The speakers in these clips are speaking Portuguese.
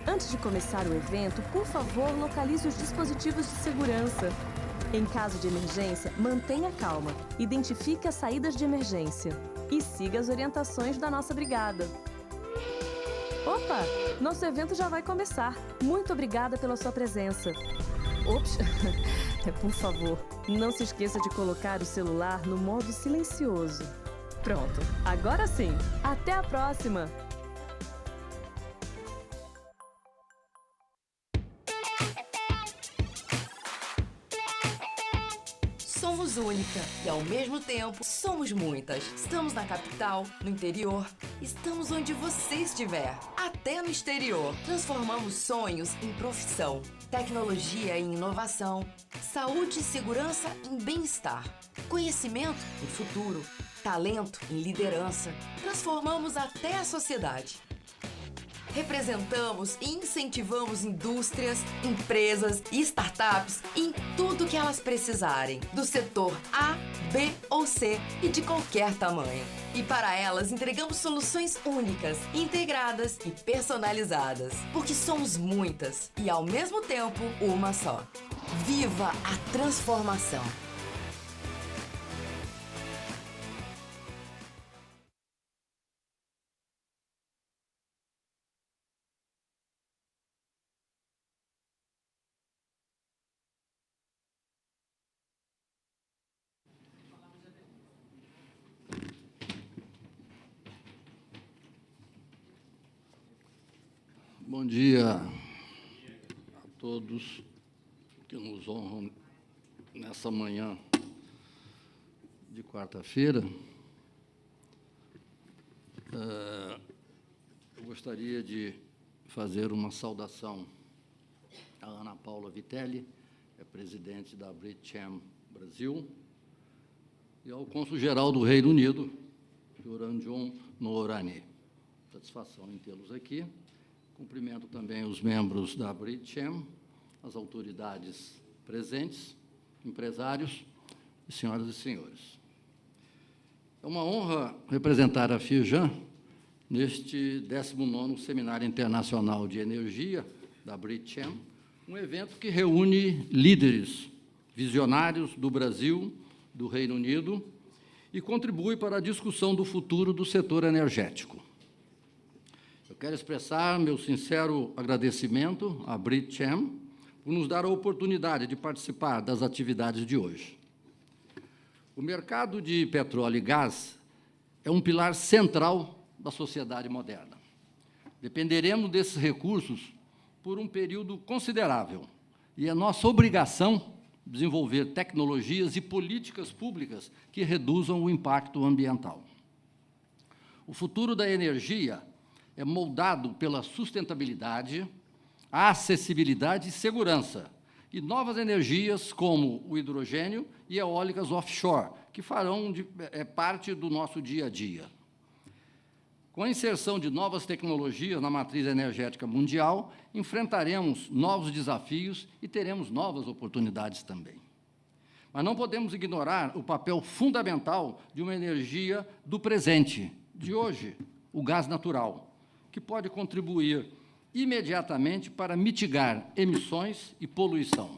Antes de começar o evento, por favor, localize os dispositivos de segurança. Em caso de emergência, mantenha calma, identifique as saídas de emergência e siga as orientações da nossa brigada. Opa! Nosso evento já vai começar. Muito obrigada pela sua presença. Ops! Por favor, não se esqueça de colocar o celular no modo silencioso. Pronto, agora sim! Até a próxima! Somos única e, ao mesmo tempo, somos muitas. Estamos na capital, no interior, estamos onde você estiver, até no exterior. Transformamos sonhos em profissão, tecnologia em inovação, saúde e segurança em bem-estar, conhecimento em futuro, talento em liderança. Transformamos até a sociedade. Representamos e incentivamos indústrias, empresas e startups em tudo que elas precisarem, do setor A, B ou C e de qualquer tamanho. E para elas entregamos soluções únicas, integradas e personalizadas, porque somos muitas e ao mesmo tempo uma só. Viva a transformação! Bom dia a todos que nos honram nessa manhã de quarta-feira. Eu gostaria de fazer uma saudação à Ana Paula Vitelli, é presidente da Bridgechem Brasil, e ao cônsul-geral do Reino Unido, Yoranjon Noorani. Satisfação em tê-los aqui. Cumprimento também os membros da Bridgechem, as autoridades presentes, empresários, e senhoras e senhores. É uma honra representar a Firjan neste 19º Seminário Internacional de Energia da Bridgechem, um evento que reúne líderes visionários do Brasil, do Reino Unido, e contribui para a discussão do futuro do setor energético. Eu quero expressar meu sincero agradecimento à Bridgechem por nos dar a oportunidade de participar das atividades de hoje. O mercado de petróleo e gás é um pilar central da sociedade moderna. Dependeremos desses recursos por um período considerável e é nossa obrigação desenvolver tecnologias e políticas públicas que reduzam o impacto ambiental. O futuro da energia é moldado pela sustentabilidade, a acessibilidade e segurança, e novas energias como o hidrogênio e eólicas offshore, que farão parte do nosso dia a dia. Com a inserção de novas tecnologias na matriz energética mundial, enfrentaremos novos desafios e teremos novas oportunidades também. Mas não podemos ignorar o papel fundamental de uma energia do presente, de hoje, o gás natural, que pode contribuir imediatamente para mitigar emissões e poluição.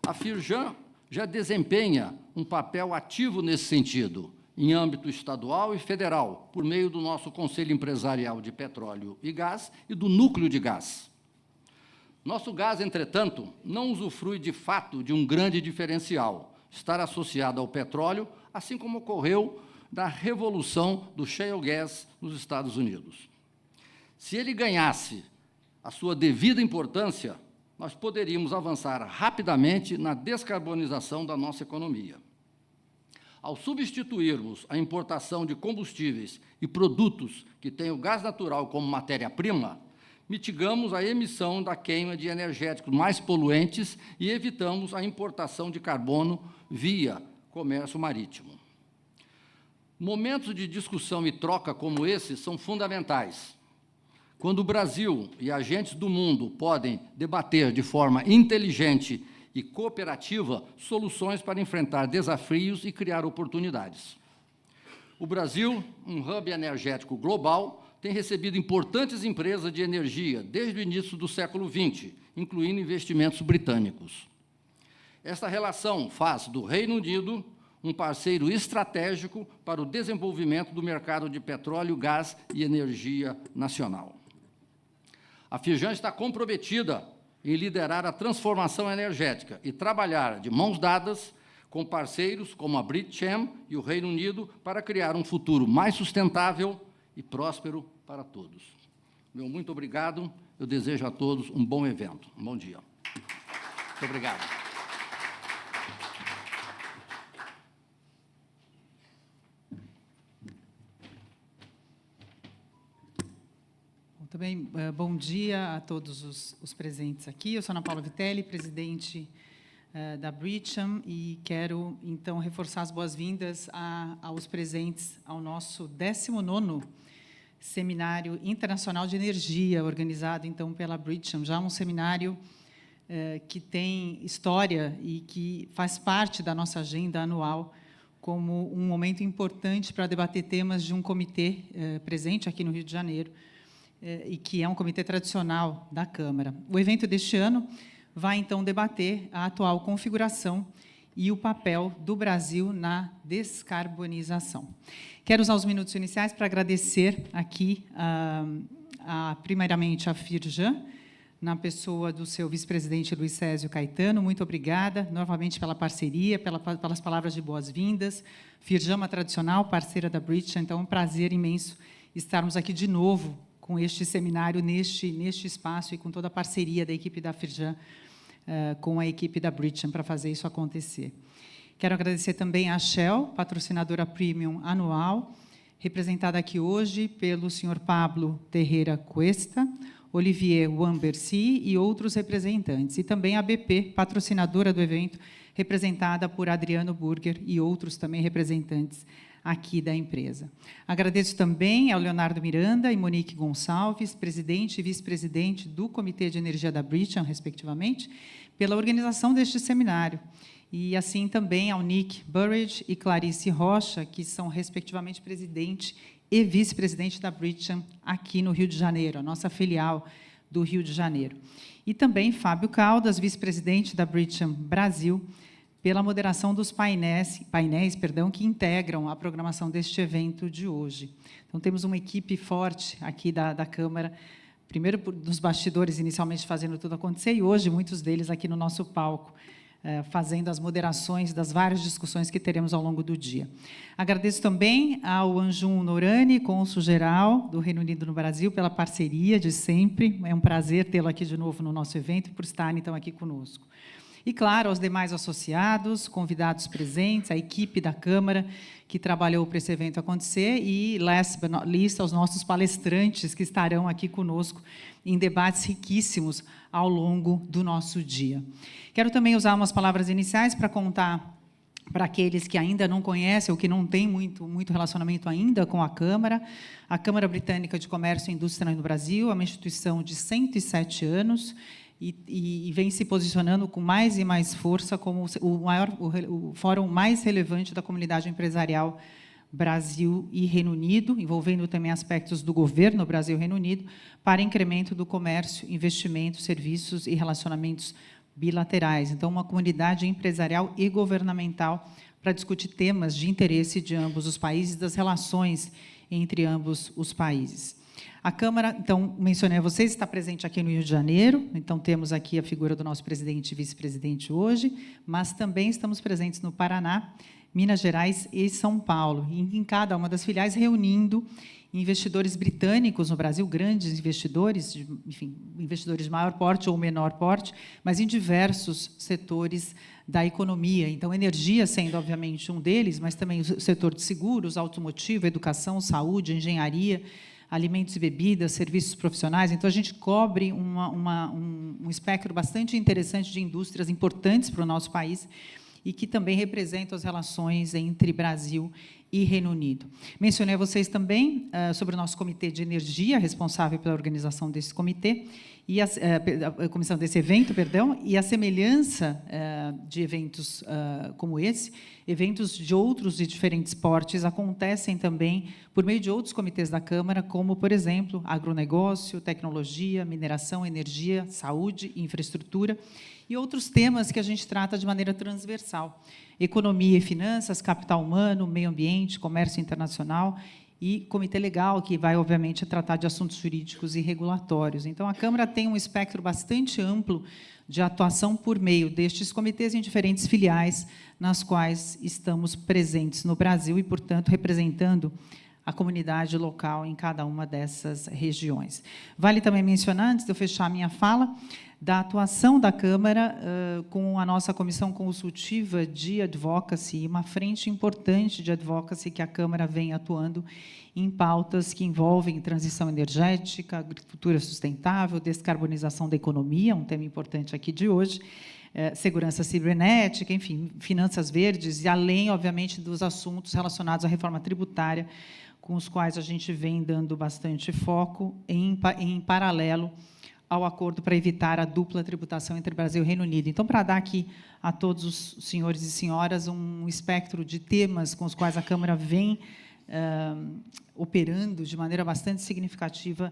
A Firjan já desempenha um papel ativo nesse sentido, em âmbito estadual e federal, por meio do nosso Conselho Empresarial de Petróleo e Gás e do Núcleo de Gás. Nosso gás, entretanto, não usufrui de fato de um grande diferencial, estar associado ao petróleo, assim como ocorreu da revolução do shale gas nos Estados Unidos. Se ele ganhasse a sua devida importância, nós poderíamos avançar rapidamente na descarbonização da nossa economia. Ao substituirmos a importação de combustíveis e produtos que têm o gás natural como matéria-prima, mitigamos a emissão da queima de energéticos mais poluentes e evitamos a importação de carbono via comércio marítimo. Momentos de discussão e troca como esse são fundamentais. Quando o Brasil e agentes do mundo podem debater de forma inteligente e cooperativa soluções para enfrentar desafios e criar oportunidades. O Brasil, um hub energético global, tem recebido importantes empresas de energia desde o início do século XX, incluindo investimentos britânicos. Esta relação faz do Reino Unido um parceiro estratégico para o desenvolvimento do mercado de petróleo, gás e energia nacional. A Firjan está comprometida em liderar a transformação energética e trabalhar de mãos dadas com parceiros como a Britchem e o Reino Unido para criar um futuro mais sustentável e próspero para todos. Meu muito obrigado. Eu desejo a todos um bom evento. Um bom dia. Muito obrigado. Também, bom dia a todos os presentes aqui. Eu sou Ana Paula Vitelli, presidente da Britchem, e quero, então, reforçar as boas-vindas aos presentes ao nosso 19º Seminário Internacional de Energia, organizado, então, pela Britchem. Já um seminário que tem história e que faz parte da nossa agenda anual como um momento importante para debater temas de um comitê presente aqui no Rio de Janeiro, e que é um comitê tradicional da Câmara. O evento deste ano vai, então, debater a atual configuração e o papel do Brasil na descarbonização. Quero usar os minutos iniciais para agradecer aqui, primeiramente, a Firjan, na pessoa do seu vice-presidente Luiz Césio Caetano. Muito obrigada, novamente, pela parceria, pelas palavras de boas-vindas. Firjan, uma tradicional parceira da Britchem, então é um prazer imenso estarmos aqui de novo com este seminário, neste espaço, e com toda a parceria da equipe da Firjan com a equipe da Britchem para fazer isso acontecer. Quero agradecer também à Shell, patrocinadora premium anual, representada aqui hoje pelo senhor Pablo Terreira Cuesta, Olivier Wambercy e outros representantes. E também a BP, patrocinadora do evento, representada por Adriano Burger e outros também representantes aqui da empresa. Agradeço também ao Leonardo Miranda e Monique Gonçalves, presidente e vice-presidente do Comitê de Energia da Britchem, respectivamente, pela organização deste seminário. E, assim, também ao Nick Burridge e Clarice Rocha, que são, respectivamente, presidente e vice-presidente da Britchem aqui no Rio de Janeiro, a nossa filial do Rio de Janeiro. E também Fábio Caldas, vice-presidente da Britchem Brasil, pela moderação dos painéis que integram a programação deste evento de hoje. Então, temos uma equipe forte aqui da Câmara, primeiro dos bastidores, inicialmente fazendo tudo acontecer, e hoje muitos deles aqui no nosso palco, fazendo as moderações das várias discussões que teremos ao longo do dia. Agradeço também ao Anjum Nourani, cônsul-geral do Reino Unido no Brasil, pela parceria de sempre. É um prazer tê-lo aqui de novo no nosso evento e por estar, então, aqui conosco. E, claro, aos demais associados, convidados presentes, a equipe da Câmara que trabalhou para esse evento acontecer e, last but not least, aos nossos palestrantes que estarão aqui conosco em debates riquíssimos ao longo do nosso dia. Quero também usar umas palavras iniciais para contar para aqueles que ainda não conhecem ou que não têm muito relacionamento ainda com a Câmara. A Câmara Britânica de Comércio e Indústria no Brasil é uma instituição de 107 anos, e vem se posicionando com mais e mais força como o fórum mais relevante da comunidade empresarial Brasil e Reino Unido, envolvendo também aspectos do governo Brasil e Reino Unido, para incremento do comércio, investimentos, serviços e relacionamentos bilaterais. Então, uma comunidade empresarial e governamental para discutir temas de interesse de ambos os países, das relações entre ambos os países. A Câmara, então, mencionei a vocês, está presente aqui no Rio de Janeiro, então temos aqui a figura do nosso presidente e vice-presidente hoje, mas também estamos presentes no Paraná, Minas Gerais e São Paulo, em cada uma das filiais, reunindo investidores britânicos no Brasil, grandes investidores, enfim, investidores de maior porte ou menor porte, mas em diversos setores da economia. Então, energia sendo, obviamente, um deles, mas também o setor de seguros, automotivo, educação, saúde, engenharia, alimentos e bebidas, serviços profissionais. Então, a gente cobre um espectro bastante interessante de indústrias importantes para o nosso país e que também representam as relações entre Brasil e Reino Unido. Mencionei a vocês também sobre o nosso Comitê de Energia, responsável pela organização desse comitê, e a comissão desse evento, perdão, e a semelhança de eventos como esse, eventos de outros e diferentes portes acontecem também por meio de outros comitês da Câmara, como, por exemplo, agronegócio, tecnologia, mineração, energia, saúde, infraestrutura, e outros temas que a gente trata de maneira transversal. Economia e finanças, capital humano, meio ambiente, comércio internacional e comitê legal, que vai, obviamente, tratar de assuntos jurídicos e regulatórios. Então, a Câmara tem um espectro bastante amplo de atuação por meio destes comitês em diferentes filiais, nas quais estamos presentes no Brasil e, portanto, representando a comunidade local em cada uma dessas regiões. Vale também mencionar, antes de eu fechar a minha fala, da atuação da Câmara com a nossa Comissão Consultiva de Advocacy, uma frente importante de advocacy que a Câmara vem atuando em pautas que envolvem transição energética, agricultura sustentável, descarbonização da economia, um tema importante aqui de hoje, segurança cibernética, enfim, finanças verdes, e além, obviamente, dos assuntos relacionados à reforma tributária, com os quais a gente vem dando bastante foco em paralelo ao acordo para evitar a dupla tributação entre Brasil e Reino Unido. Então, para dar aqui a todos os senhores e senhoras um espectro de temas com os quais a Câmara vem operando de maneira bastante significativa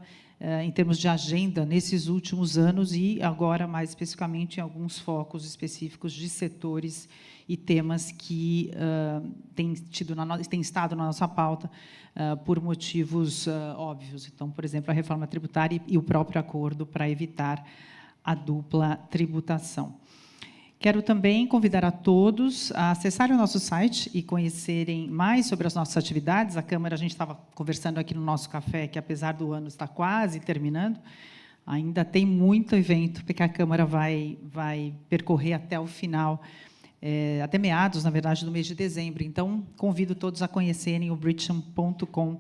em termos de agenda nesses últimos anos e, agora, mais especificamente, em alguns focos específicos de setores e temas que têm estado na nossa pauta por motivos óbvios. Então, por exemplo, a reforma tributária e o próprio acordo para evitar a dupla tributação. Quero também convidar a todos a acessarem o nosso site e conhecerem mais sobre as nossas atividades. A Câmara, a gente estava conversando aqui no nosso café, que, apesar do ano estar quase terminando, ainda tem muito evento, porque a Câmara vai percorrer até o final, até meados, na verdade, do mês de dezembro. Então, convido todos a conhecerem o britcham.com.br.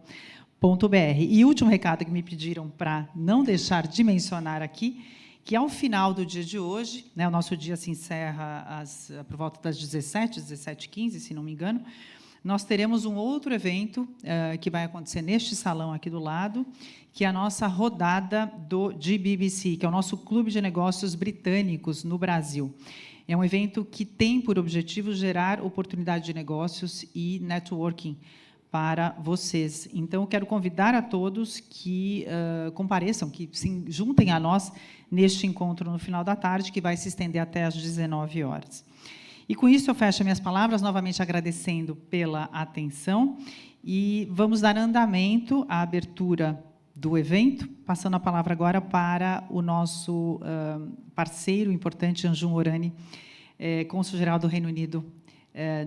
E último recado que me pediram para não deixar de mencionar aqui, que ao final do dia de hoje, o nosso dia se encerra por volta das 17h15, se não me engano, nós teremos um outro evento que vai acontecer neste salão aqui do lado, que é a nossa rodada do GBBC, que é o nosso Clube de Negócios Britânicos no Brasil. É um evento que tem por objetivo gerar oportunidade de negócios e networking para vocês. Então, eu quero convidar a todos que compareçam, que se juntem a nós neste encontro no final da tarde, que vai se estender até às 19 horas. E, com isso, eu fecho minhas palavras, novamente agradecendo pela atenção, e vamos dar andamento à abertura do evento, passando a palavra agora para o nosso parceiro importante, Anjum Morani, cônsul-geral do Reino Unido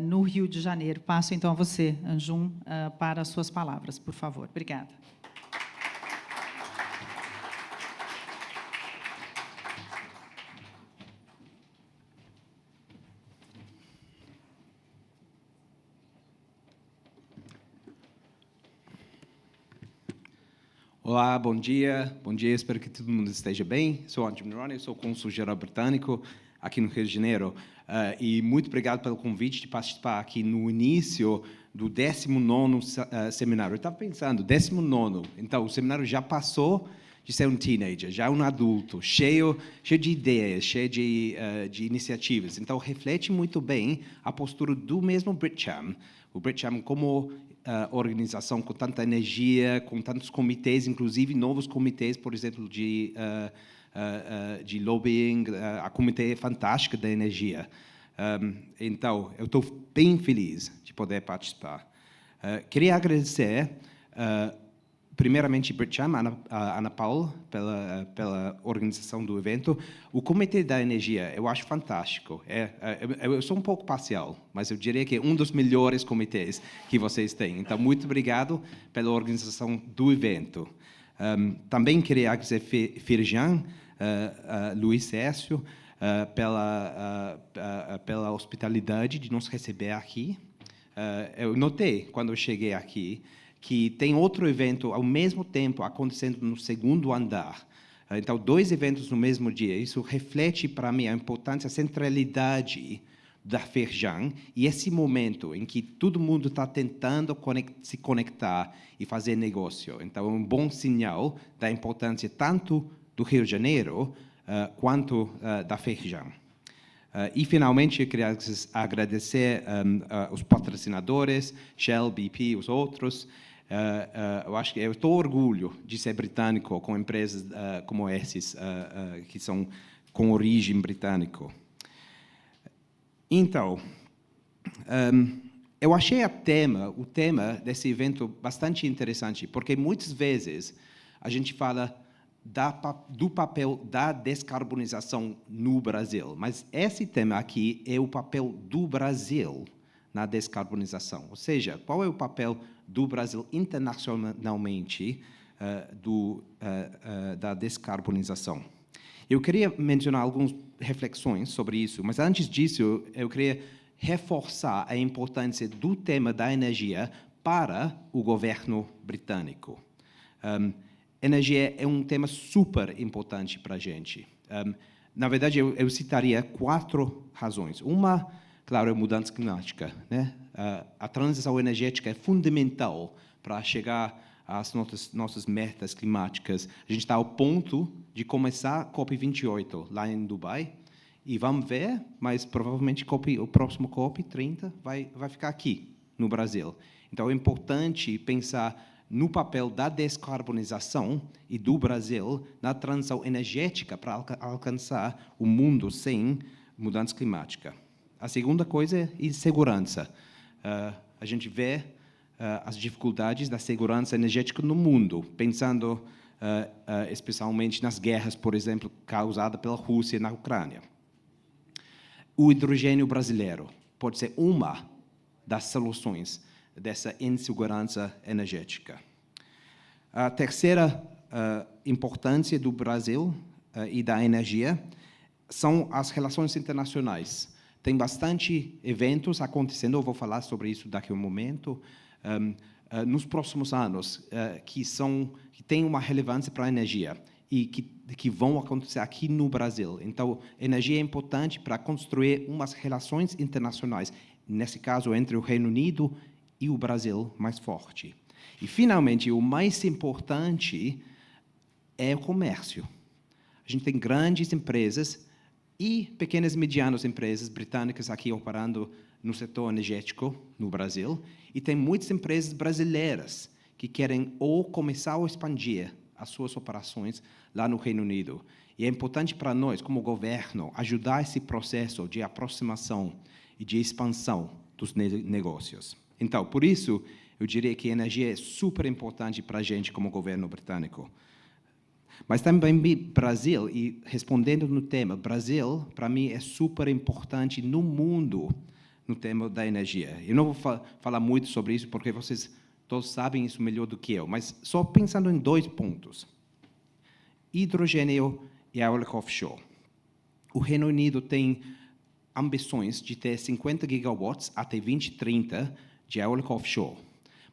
no Rio de Janeiro. Passo, então, a você, Anjum, para as suas palavras, por favor. Obrigada. Olá, bom dia, espero que todo mundo esteja bem. Sou Anjum Morani, sou cônsul-geral britânico aqui no Rio de Janeiro, e muito obrigado pelo convite de participar aqui no início do 19º seminário. Eu estava pensando, 19º, então o seminário já passou de ser um teenager, já é um adulto, cheio de ideias, cheio de iniciativas. Então, reflete muito bem a postura do mesmo Britcham. O Britcham como organização com tanta energia, com tantos comitês, inclusive novos comitês, por exemplo, de lobbying, a Comitê Fantástico da Energia. Então, eu estou bem feliz de poder participar. Queria agradecer, primeiramente, Britcham, Ana Paula, pela organização do evento. O Comitê da Energia, eu acho fantástico. Eu sou um pouco parcial, mas eu diria que é um dos melhores comitês que vocês têm. Então, muito obrigado pela organização do evento. Também queria agradecer Firjan, Luiz Cécio, pela hospitalidade de nos receber aqui. Eu notei, quando eu cheguei aqui, que tem outro evento ao mesmo tempo acontecendo no segundo andar. Então, 2 eventos no mesmo dia. Isso reflete para mim a importância, a centralidade da Firjan, e esse momento em que todo mundo está tentando se conectar e fazer negócio. Então, é um bom sinal da importância tanto do Rio de Janeiro quanto da Firjan. E, finalmente, eu queria agradecer os patrocinadores, Shell, BP, os outros. Eu acho que eu estou orgulho de ser britânico com empresas como essas, que são com origem britânica. Então, eu achei o tema desse evento bastante interessante, porque muitas vezes a gente fala do papel da descarbonização no Brasil, mas esse tema aqui é o papel do Brasil na descarbonização, ou seja, qual é o papel do Brasil internacionalmente da descarbonização. Eu queria mencionar algumas reflexões sobre isso, mas antes disso, eu queria reforçar a importância do tema da energia para o governo britânico. Energia é um tema super importante para a gente. Na verdade, eu citaria 4 razões. Uma, claro, é a mudança climática, né? A transição energética é fundamental para chegar às nossas metas climáticas. A gente está ao ponto de começar a COP28 lá em Dubai, e vamos ver, mas provavelmente o próximo COP30 vai ficar aqui, no Brasil. Então, é importante pensar no papel da descarbonização e do Brasil na transição energética para alcançar o mundo sem mudança climática. A segunda coisa é segurança. A gente vê as dificuldades da segurança energética no mundo, pensando especialmente nas guerras, por exemplo, causadas pela Rússia na Ucrânia. O hidrogênio brasileiro pode ser uma das soluções dessa insegurança energética. A terceira importância do Brasil e da energia são as relações internacionais. Tem bastante eventos acontecendo, eu vou falar sobre isso daqui a um momento, nos próximos anos, que têm uma relevância para a energia e que vão acontecer aqui no Brasil. Então, energia é importante para construir umas relações internacionais, nesse caso, entre o Reino Unido e o Brasil mais forte. E, finalmente, o mais importante é o comércio. A gente tem grandes empresas e pequenas e medianas empresas britânicas aqui operando no setor energético no Brasil, e tem muitas empresas brasileiras que querem ou começar ou expandir as suas operações lá no Reino Unido. E é importante para nós, como governo, ajudar esse processo de aproximação e de expansão dos negócios. Então, por isso, eu diria que a energia é super importante para a gente como governo britânico. Mas também Brasil, e respondendo no tema, Brasil, para mim, é super importante no mundo, no tema da energia. Eu não vou falar muito sobre isso, porque vocês todos sabem isso melhor do que eu, mas só pensando em 2 pontos. Hidrogênio e eólica offshore. O Reino Unido tem ambições de ter 50 gigawatts até 2030 de eólica offshore,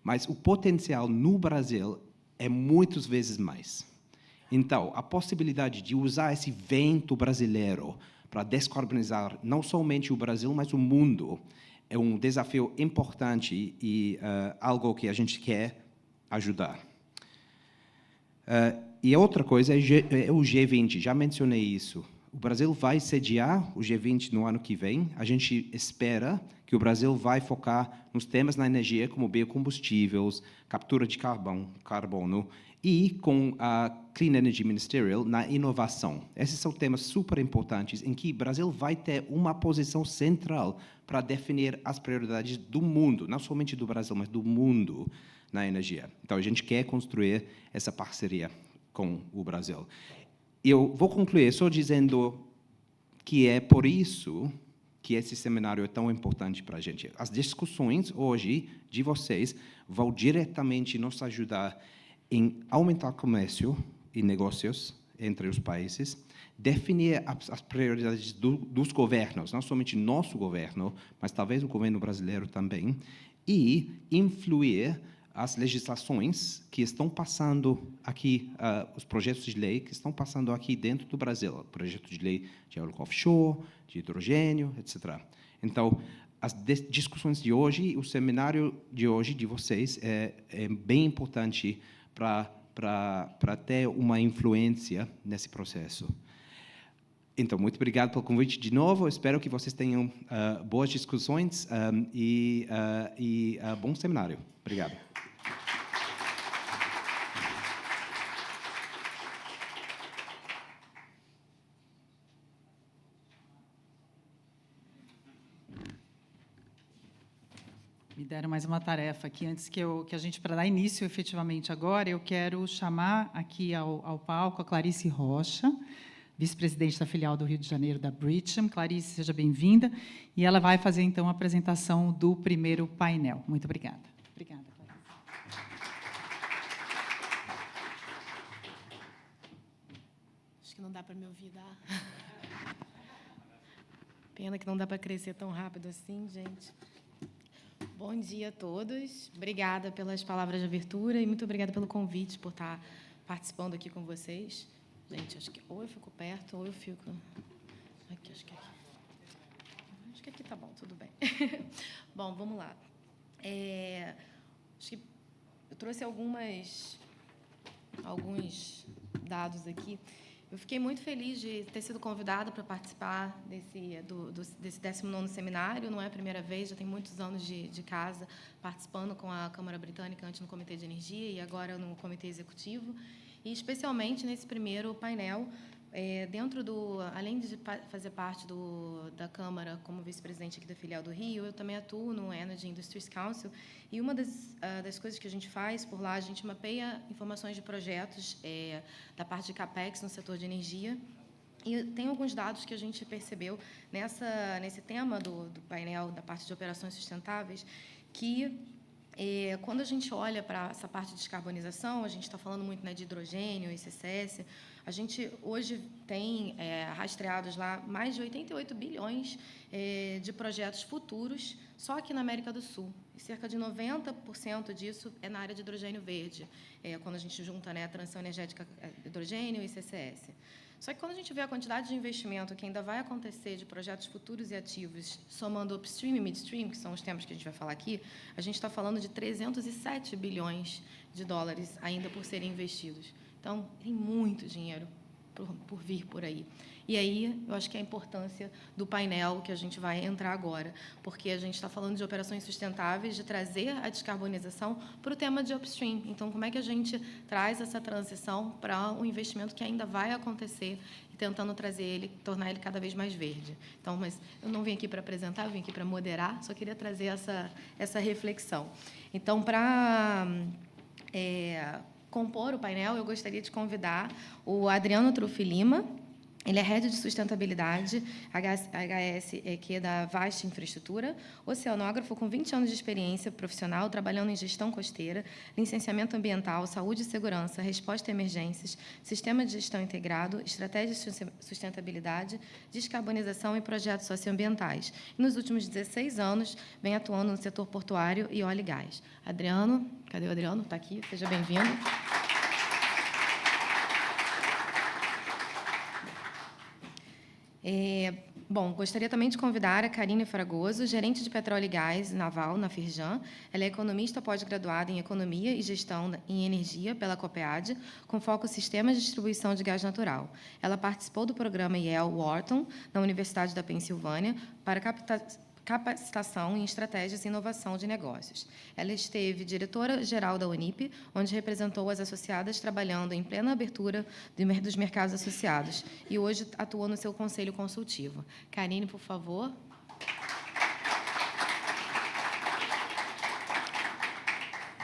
mas o potencial no Brasil é muitas vezes mais. Então, a possibilidade de usar esse vento brasileiro para descarbonizar não somente o Brasil, mas o mundo, é um desafio importante e algo que a gente quer ajudar. E outra coisa é o G20, já mencionei isso. O Brasil vai sediar o G20 no ano que vem. A gente espera que o Brasil vai focar nos temas na energia, como biocombustíveis, captura de carbono, e com a Clean Energy Ministerial na inovação. Esses são temas super importantes em que o Brasil vai ter uma posição central para definir as prioridades do mundo, não somente do Brasil, mas do mundo na energia. Então, a gente quer construir essa parceria com o Brasil. Eu vou concluir só dizendo que é por isso que esse seminário é tão importante para a gente. As discussões hoje de vocês vão diretamente nos ajudar em aumentar o comércio e negócios entre os países, definir as prioridades dos governos, não somente nosso governo, mas talvez o governo brasileiro também, e influir as legislações que estão passando aqui, os projetos de lei que estão passando aqui dentro do Brasil, projeto de lei de eólica offshore, de hidrogênio, etc. Então, as discussões de hoje, o seminário de hoje de vocês é bem importante para ter uma influência nesse processo. Então, muito obrigado pelo convite de novo. Espero que vocês tenham boas discussões e bom seminário. Obrigado. Me deram mais uma tarefa aqui, antes que a gente, para dar início efetivamente agora, eu quero chamar aqui ao palco a Clarice Rocha, vice-presidente da filial do Rio de Janeiro da Bridgem. Clarice, seja bem-vinda. E ela vai fazer, então, a apresentação do primeiro painel. Muito obrigada. Obrigada, Clarice. Acho que não dá para me ouvir, dá? Pena que não dá para crescer tão rápido assim, gente. Bom dia a todos. Obrigada pelas palavras de abertura e muito obrigada pelo convite, por estar participando aqui com vocês. Gente, acho que ou eu fico perto ou eu fico... Aqui, acho que aqui. Acho que aqui está bom, tudo bem. Bom, vamos lá. Acho que eu trouxe alguns dados aqui. Eu fiquei muito feliz de ter sido convidada para participar desse 19º seminário. Não é a primeira vez, já tem muitos anos de casa participando com a Câmara Britânica, antes no Comitê de Energia e agora no Comitê Executivo. E, especialmente, nesse primeiro painel, além de fazer parte da Câmara como vice-presidente aqui da filial do Rio, eu também atuo no Energy Industries Council, e uma das coisas que a gente faz por lá, a gente mapeia informações de projetos da parte de CAPEX no setor de energia, e tem alguns dados que a gente percebeu nesse tema do painel da parte de operações sustentáveis, que quando a gente olha para essa parte de descarbonização, a gente está falando muito, né, de hidrogênio e CCS, a gente hoje tem rastreados lá mais de 88 bilhões de projetos futuros só aqui na América do Sul. E cerca de 90% disso é na área de hidrogênio verde, quando a gente junta, né, a transição energética, hidrogênio e CCS. Só que quando a gente vê a quantidade de investimento que ainda vai acontecer de projetos futuros e ativos, somando upstream e midstream, que são os temas que a gente vai falar aqui, a gente está falando de 307 bilhões de dólares ainda por serem investidos. Então, tem muito dinheiro por vir por aí. E aí, eu acho que é a importância do painel que a gente vai entrar agora, porque a gente está falando de operações sustentáveis, de trazer a descarbonização para o tema de upstream. Então, como é que a gente traz essa transição para um investimento que ainda vai acontecer e tentando trazer ele, tornar ele cada vez mais verde. Então, mas eu não vim aqui para apresentar, eu vim aqui para moderar, só queria trazer essa reflexão. Então, para compor o painel, eu gostaria de convidar o Adriano Truffi Lima. Ele é Head de Sustentabilidade, HS, que é da Vasta Infraestrutura, oceanógrafo com 20 anos de experiência profissional, trabalhando em gestão costeira, licenciamento ambiental, saúde e segurança, resposta a emergências, sistema de gestão integrado, estratégia de sustentabilidade, descarbonização e projetos socioambientais. E, nos últimos 16 anos, vem atuando no setor portuário e óleo e gás. Adriano, cadê o Adriano? Está aqui, seja bem-vindo. Bom, gostaria também de convidar a Karine Fragoso, gerente de petróleo e gás naval na Firjan. Ela é economista pós-graduada em Economia e Gestão em Energia pela COPEAD, com foco em sistemas de distribuição de gás natural. Ela participou do programa Yale Wharton, na Universidade da Pensilvânia, para capacitação em estratégias e inovação de negócios. Ela esteve diretora-geral da Unip, onde representou as associadas trabalhando em plena abertura dos mercados associados, e hoje atua no seu conselho consultivo. Karine, por favor.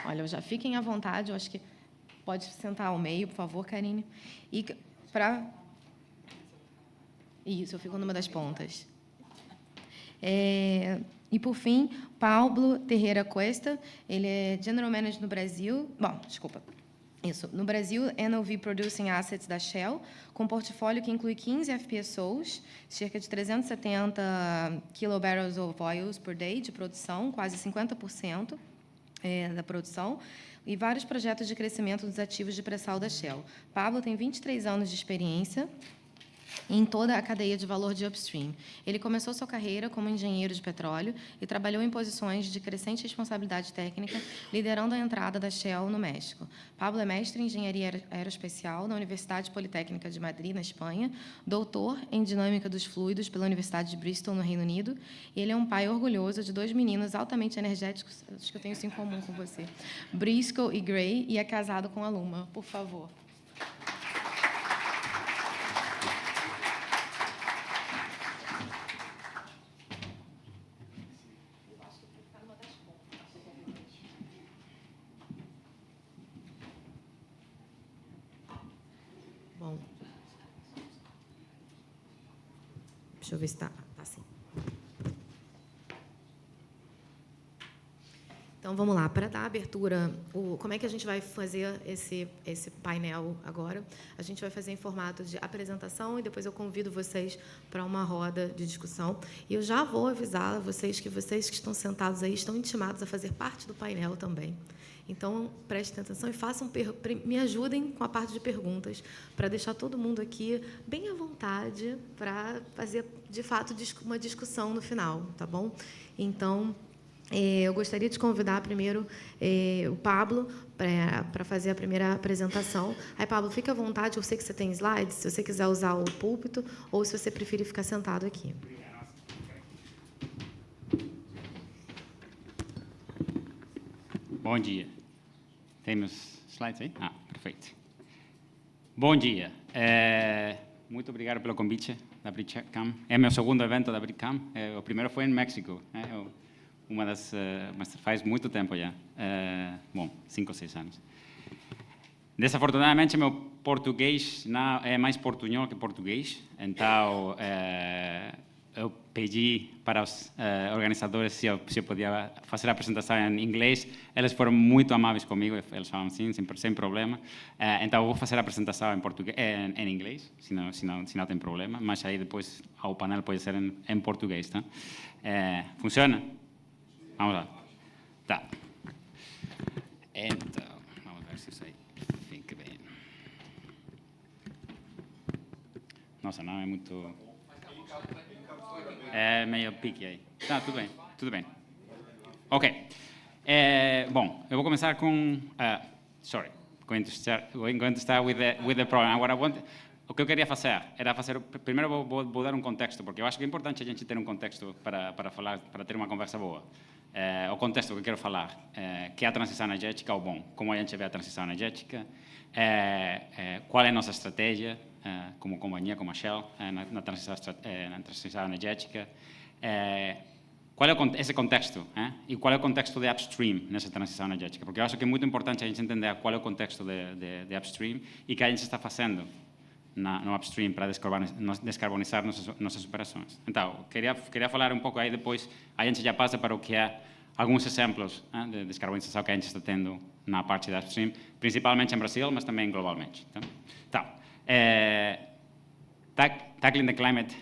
Olha, já fiquem à vontade, eu acho que pode sentar ao meio, por favor, Karine. E para... Isso, eu fico numa das pontas. E, por fim, Pablo Terreira Cuesta, ele é General Manager no Brasil. Bom, desculpa. Isso. No Brasil, NOV Producing Assets da Shell, com portfólio que inclui 15 FPSOs, cerca de 370 kilobarrels of oils per day de produção, quase 50% da produção, e vários projetos de crescimento dos ativos de pré-sal da Shell. Pablo tem 23 anos de experiência. em toda a cadeia de valor de upstream. Ele começou sua carreira como engenheiro de petróleo e trabalhou em posições de crescente responsabilidade técnica, liderando a entrada da Shell no México. Pablo é mestre em engenharia aeroespacial da Universidade Politécnica de Madrid, na Espanha, doutor em dinâmica dos fluidos pela Universidade de Bristol, no Reino Unido, e ele é um pai orgulhoso de 2 meninos altamente energéticos, acho que eu tenho isso em comum com você, Briscoe e Gray, e é casado com a Luma. Por favor. Bom, deixa eu ver se está assim. Então, vamos lá. Para dar abertura, como é que a gente vai fazer esse painel agora? A gente vai fazer em formato de apresentação e depois eu convido vocês para uma roda de discussão. E eu já vou avisar a vocês que estão sentados aí estão intimados a fazer parte do painel também. Então, prestem atenção e me ajudem com a parte de perguntas, para deixar todo mundo aqui bem à vontade para fazer, de fato, uma discussão no final, tá bom? Então, eu gostaria de convidar primeiro o Pablo para fazer a primeira apresentação. Aí, Pablo, fica à vontade, eu sei que você tem slides, se você quiser usar o púlpito ou se você preferir ficar sentado aqui. Bom dia. Temos slides aí? Ah, perfeito. Bom dia. Muito obrigado pelo convite da BritCam. É meu segundo evento da BritCam. O primeiro foi em México. Mas faz muito tempo já. 5 ou 6 anos. Desafortunadamente, meu português não é mais portunhol que português. Então, eu pedi para os organizadores se eu podia fazer a apresentação em inglês. Eles foram muito amáveis comigo, eles falaram sim, sem problema. Então, eu vou fazer a apresentação em inglês, se não tem problema, mas aí depois o painel pode ser em português. Tá? Funciona? Vamos lá. Tá. Então, vamos ver se isso aí fica bem. Nossa, não é muito... É meio pique aí. Tá, tudo bem. Ok. Bom, eu vou começar com... sorry, going to start with the program. O que eu queria fazer era primeiro vou dar um contexto, porque eu acho que é importante a gente ter um contexto para falar, para ter uma conversa boa. O contexto que eu quero falar, que é a transição energética, ou bom, como a gente vê a transição energética, qual é a nossa estratégia, como companhia, como a Shell, na transição energética. Qual é esse contexto? E qual é o contexto de upstream nessa transição energética? Porque eu acho que é muito importante a gente entender qual é o contexto de upstream e o que a gente está fazendo no upstream para descarbonizar nossas operações. Então, queria falar um pouco aí, depois a gente já passa para o que é alguns exemplos de descarbonização que a gente está tendo na parte da upstream, principalmente em Brasil, mas também globalmente. Então, tackling the climate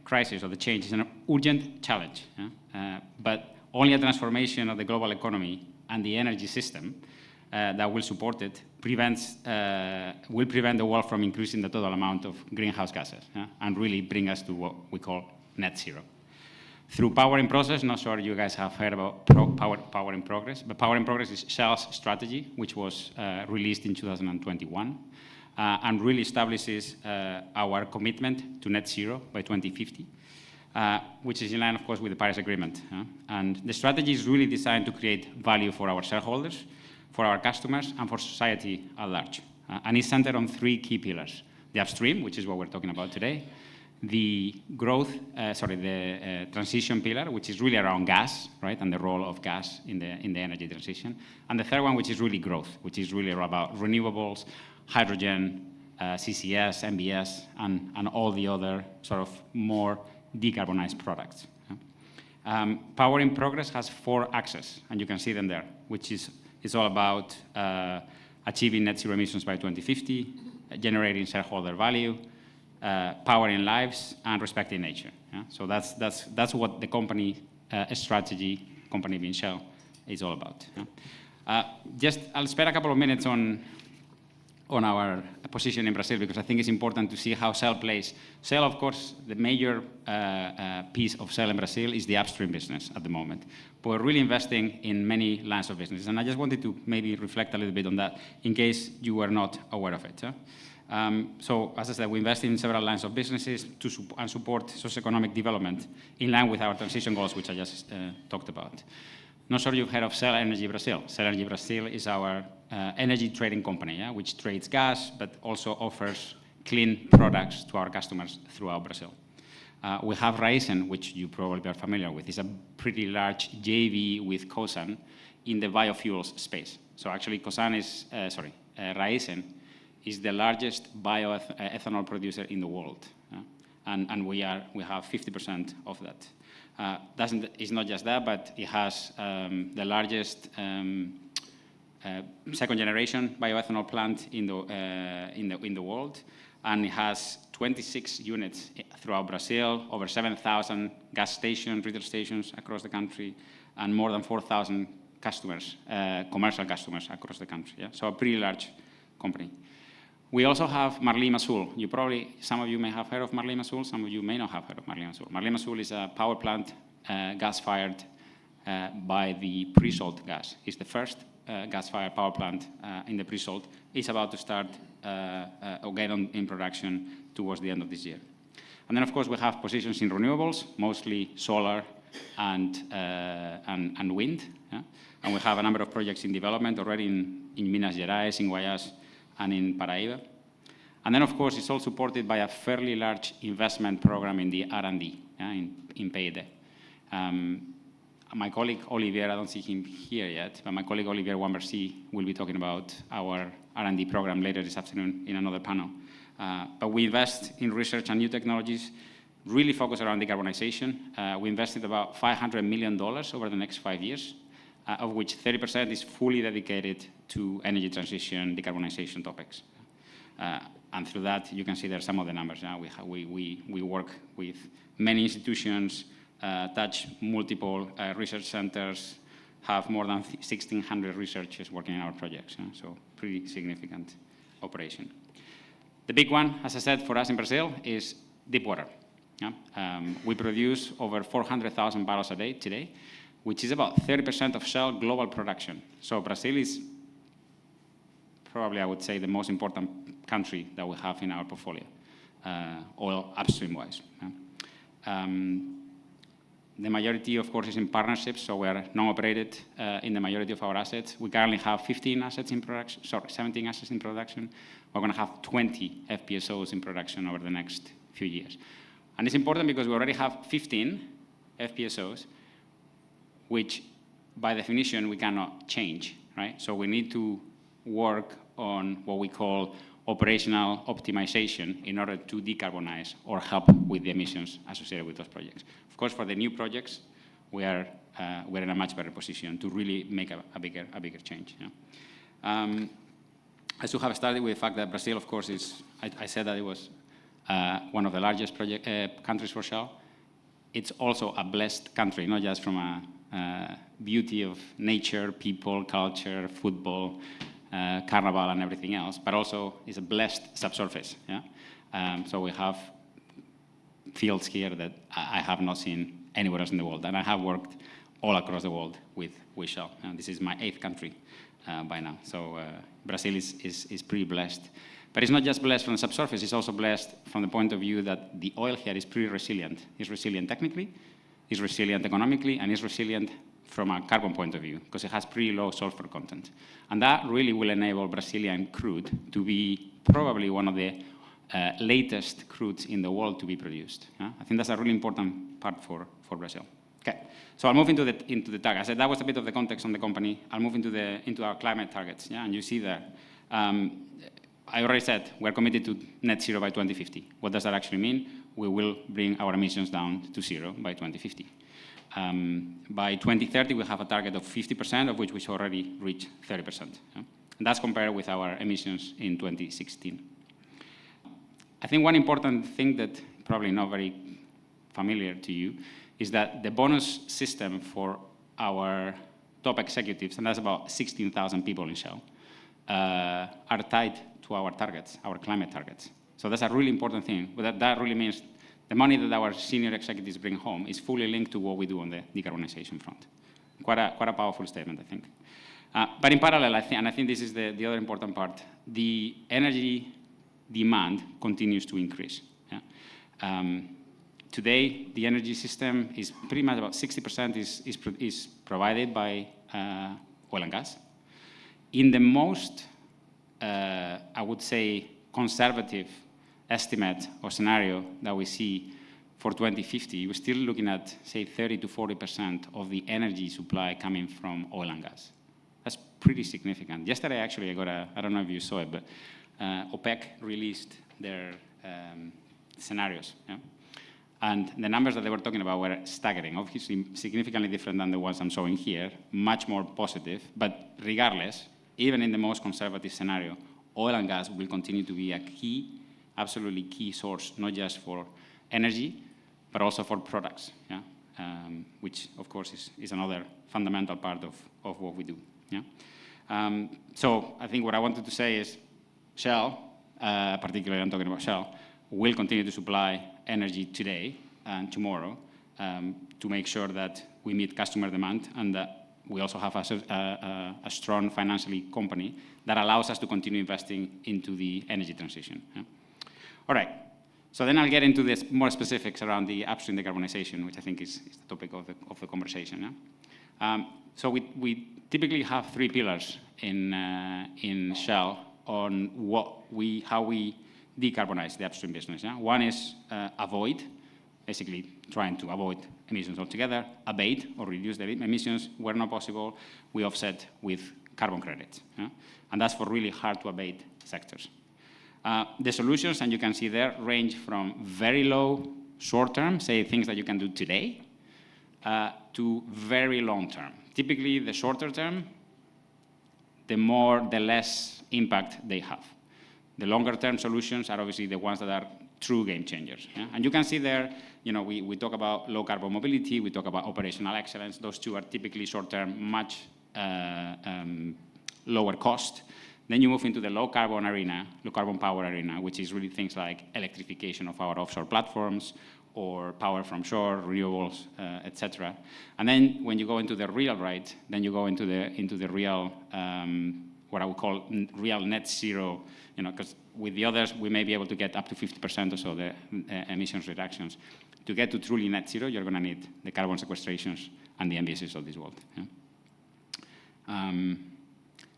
crisis or the change is an urgent challenge, but only a transformation of the global economy and the energy system that will support it will prevent the world from increasing the total amount of greenhouse gases and really bring us to what we call net zero. Through Power in Process, not sure you guys have heard about Power in Progress, but Power in Progress is Shell's strategy, which was released in 2021, and really establishes our commitment to net zero by 2050, which is in line, of course, with the Paris Agreement. And the strategy is really designed to create value for our shareholders, for our customers, and for society at large. And it's centered on 3 key pillars. The upstream, which is what we're talking about today, the transition pillar, which is really around gas, right, and the role of gas in the energy transition, and the third one, which is really growth, which is really about renewables, hydrogen, CCS, MBS, and all the other sort of more decarbonized products. Power in Progress has 4 axes, and you can see them there, which is all about achieving net zero emissions by 2050, generating shareholder value, powering lives, and respecting nature. So that's what the company strategy, company being Shell, is all about. I'll spend a couple of minutes on on our position in Brazil, because I think it's important to see how Shell plays. Shell, of course, the major piece of Shell in Brazil is the upstream business at the moment. But we're really investing in many lines of business. And I just wanted to maybe reflect a little bit on that in case you were not aware of it. So, as I said, we invest in several lines of businesses to support socioeconomic development in line with our transition goals, which I just talked about. Not sure you've heard of Shell Energy Brazil. Shell Energy Brazil is our energy trading company, which trades gas, but also offers clean products to our customers throughout Brazil. We have Raízen, which you probably are familiar with. It's a pretty large JV with Cosan in the biofuels space. So actually, Raízen is the largest bioethanol producer in the world, and we have 50% of that. It's not just that, but it has the largest second-generation bioethanol plant in the world, and it has 26 units throughout Brazil, over 7,000 gas stations, retail stations across the country, and more than 4,000 customers, commercial customers across the country. Yeah? So a pretty large company. We also have Marlim Azul. Some of you may have heard of Marlim Azul, some of you may not have heard of Marlim Azul. Marlim Azul is a power plant, gas-fired by the pre-salt gas. It's the first gas-fired power plant in the pre-salt. It's about to start or get in production towards the end of this year. And then, of course, we have positions in renewables, mostly solar and wind. Yeah? And we have a number of projects in development already in Minas Gerais, in Guayas, and in Paraíba. And then, of course, it's all supported by a fairly large investment program in the R&D, in PEIDE. My colleague Olivier, I don't see him here yet, but my colleague Olivier Wambercy will be talking about our R&D program later this afternoon in another panel. But we invest in research and new technologies, really focus around decarbonization. We invested about $500 million over the next 5 years, of which 30% is fully dedicated to energy transition, decarbonization topics. And through that, you can see there some of the numbers. We work with many institutions, touch multiple research centers, have more than 1,600 researchers working in our projects. So pretty significant operation. The big one, as I said, for us in Brazil is deep water. We produce over 400,000 barrels a day today, which is about 30% of Shell global production. So Brazil is probably, I would say, the most important country that we have in our portfolio, oil upstream-wise. The majority, of course, is in partnerships, so we are non-operated in the majority of our assets. We currently have 17 assets in production. We're going to have 20 FPSOs in production over the next few years. And it's important because we already have 15 FPSOs, which by definition we cannot change, right? So we need to work on what we call operational optimization in order to decarbonize or help with the emissions associated with those projects. Of course, for the new projects, we're in a much better position to really make a bigger change. Yeah? I should have started with the fact that Brazil, of course, I said that it was one of the largest countries for Shell. It's also a blessed country, not just from a beauty of nature, people, culture, football, carnival and everything else, but also is a blessed subsurface. Yeah? So we have fields here that I have not seen anywhere else in the world, and I have worked all across the world with Shell. And this is my 8th country by now. So Brazil is pretty blessed. But it's not just blessed from the subsurface, it's also blessed from the point of view that the oil here is pretty resilient. It's resilient technically, it's resilient economically, and it's resilient from a carbon point of view, because it has pretty low sulfur content. And that really will enable Brazilian crude to be probably one of the latest crudes in the world to be produced. I think that's a really important part for Brazil. Okay, so I'll move into the target. I said that was a bit of the context on the company. I'll move into our climate targets, and you see there. I already said we're committed to net zero by 2050. What does that actually mean? We will bring our emissions down to zero by 2050. By 2030, we have a target of 50%, of which we've already reached 30%. And that's compared with our emissions in 2016. I think one important thing that probably not very familiar to you is that the bonus system for our top executives, and that's about 16,000 people in Shell, are tied to to our targets, our climate targets. So that's a really important thing. But that really means the money that our senior executives bring home is fully linked to what we do on the decarbonization front. Quite a powerful statement, I think. But in parallel, I think this is the other important part, the energy demand continues to increase. Yeah? Today, the energy system is pretty much about 60% is provided by oil and gas. In the most, I would say, conservative estimate or scenario that we see for 2050, we're still looking at, say, 30 to 40% of the energy supply coming from oil and gas. That's pretty significant. Yesterday, actually, I don't know if you saw it, but OPEC released their scenarios. Yeah? And the numbers that they were talking about were staggering, obviously significantly different than the ones I'm showing here, much more positive. But regardless, even in the most conservative scenario, oil and gas will continue to be a key, absolutely key source, not just for energy, but also for products, yeah? Which, of course, is another fundamental part of what we do. Yeah? So I think what I wanted to say is Shell, particularly I'm talking about Shell, will continue to supply energy today and tomorrow to make sure that we meet customer demand and that we also have a strong financially company that allows us to continue investing into the energy transition. Yeah? All right, so then I'll get into this more specifics around the upstream decarbonization, which I think is the topic of the conversation. Yeah? So we typically have three pillars in Shell on how we decarbonize the upstream business. Yeah? One is avoid, basically trying to avoid emissions altogether, abate or reduce the emissions where not possible. We offset with carbon credits. Yeah? And that's for really hard to abate sectors. The solutions, and you can see there, range from very low short-term, say things that you can do today, to very long-term. Typically, the shorter term, the less impact they have. The longer-term solutions are obviously the ones that are true game changers. Yeah? And you can see there, we talk about low carbon mobility, we talk about operational excellence. Those two are typically short-term, much lower cost. Then you move into the low carbon power arena, which is really things like electrification of our offshore platforms or power from shore, renewables, etc. And then when you go into the real then you go into the real, what I would call real net zero, because with the others, we may be able to get up to 50% or so the emissions reductions. To get to truly net zero, you're going to need the carbon sequestrations and the MBSs of this world. Yeah?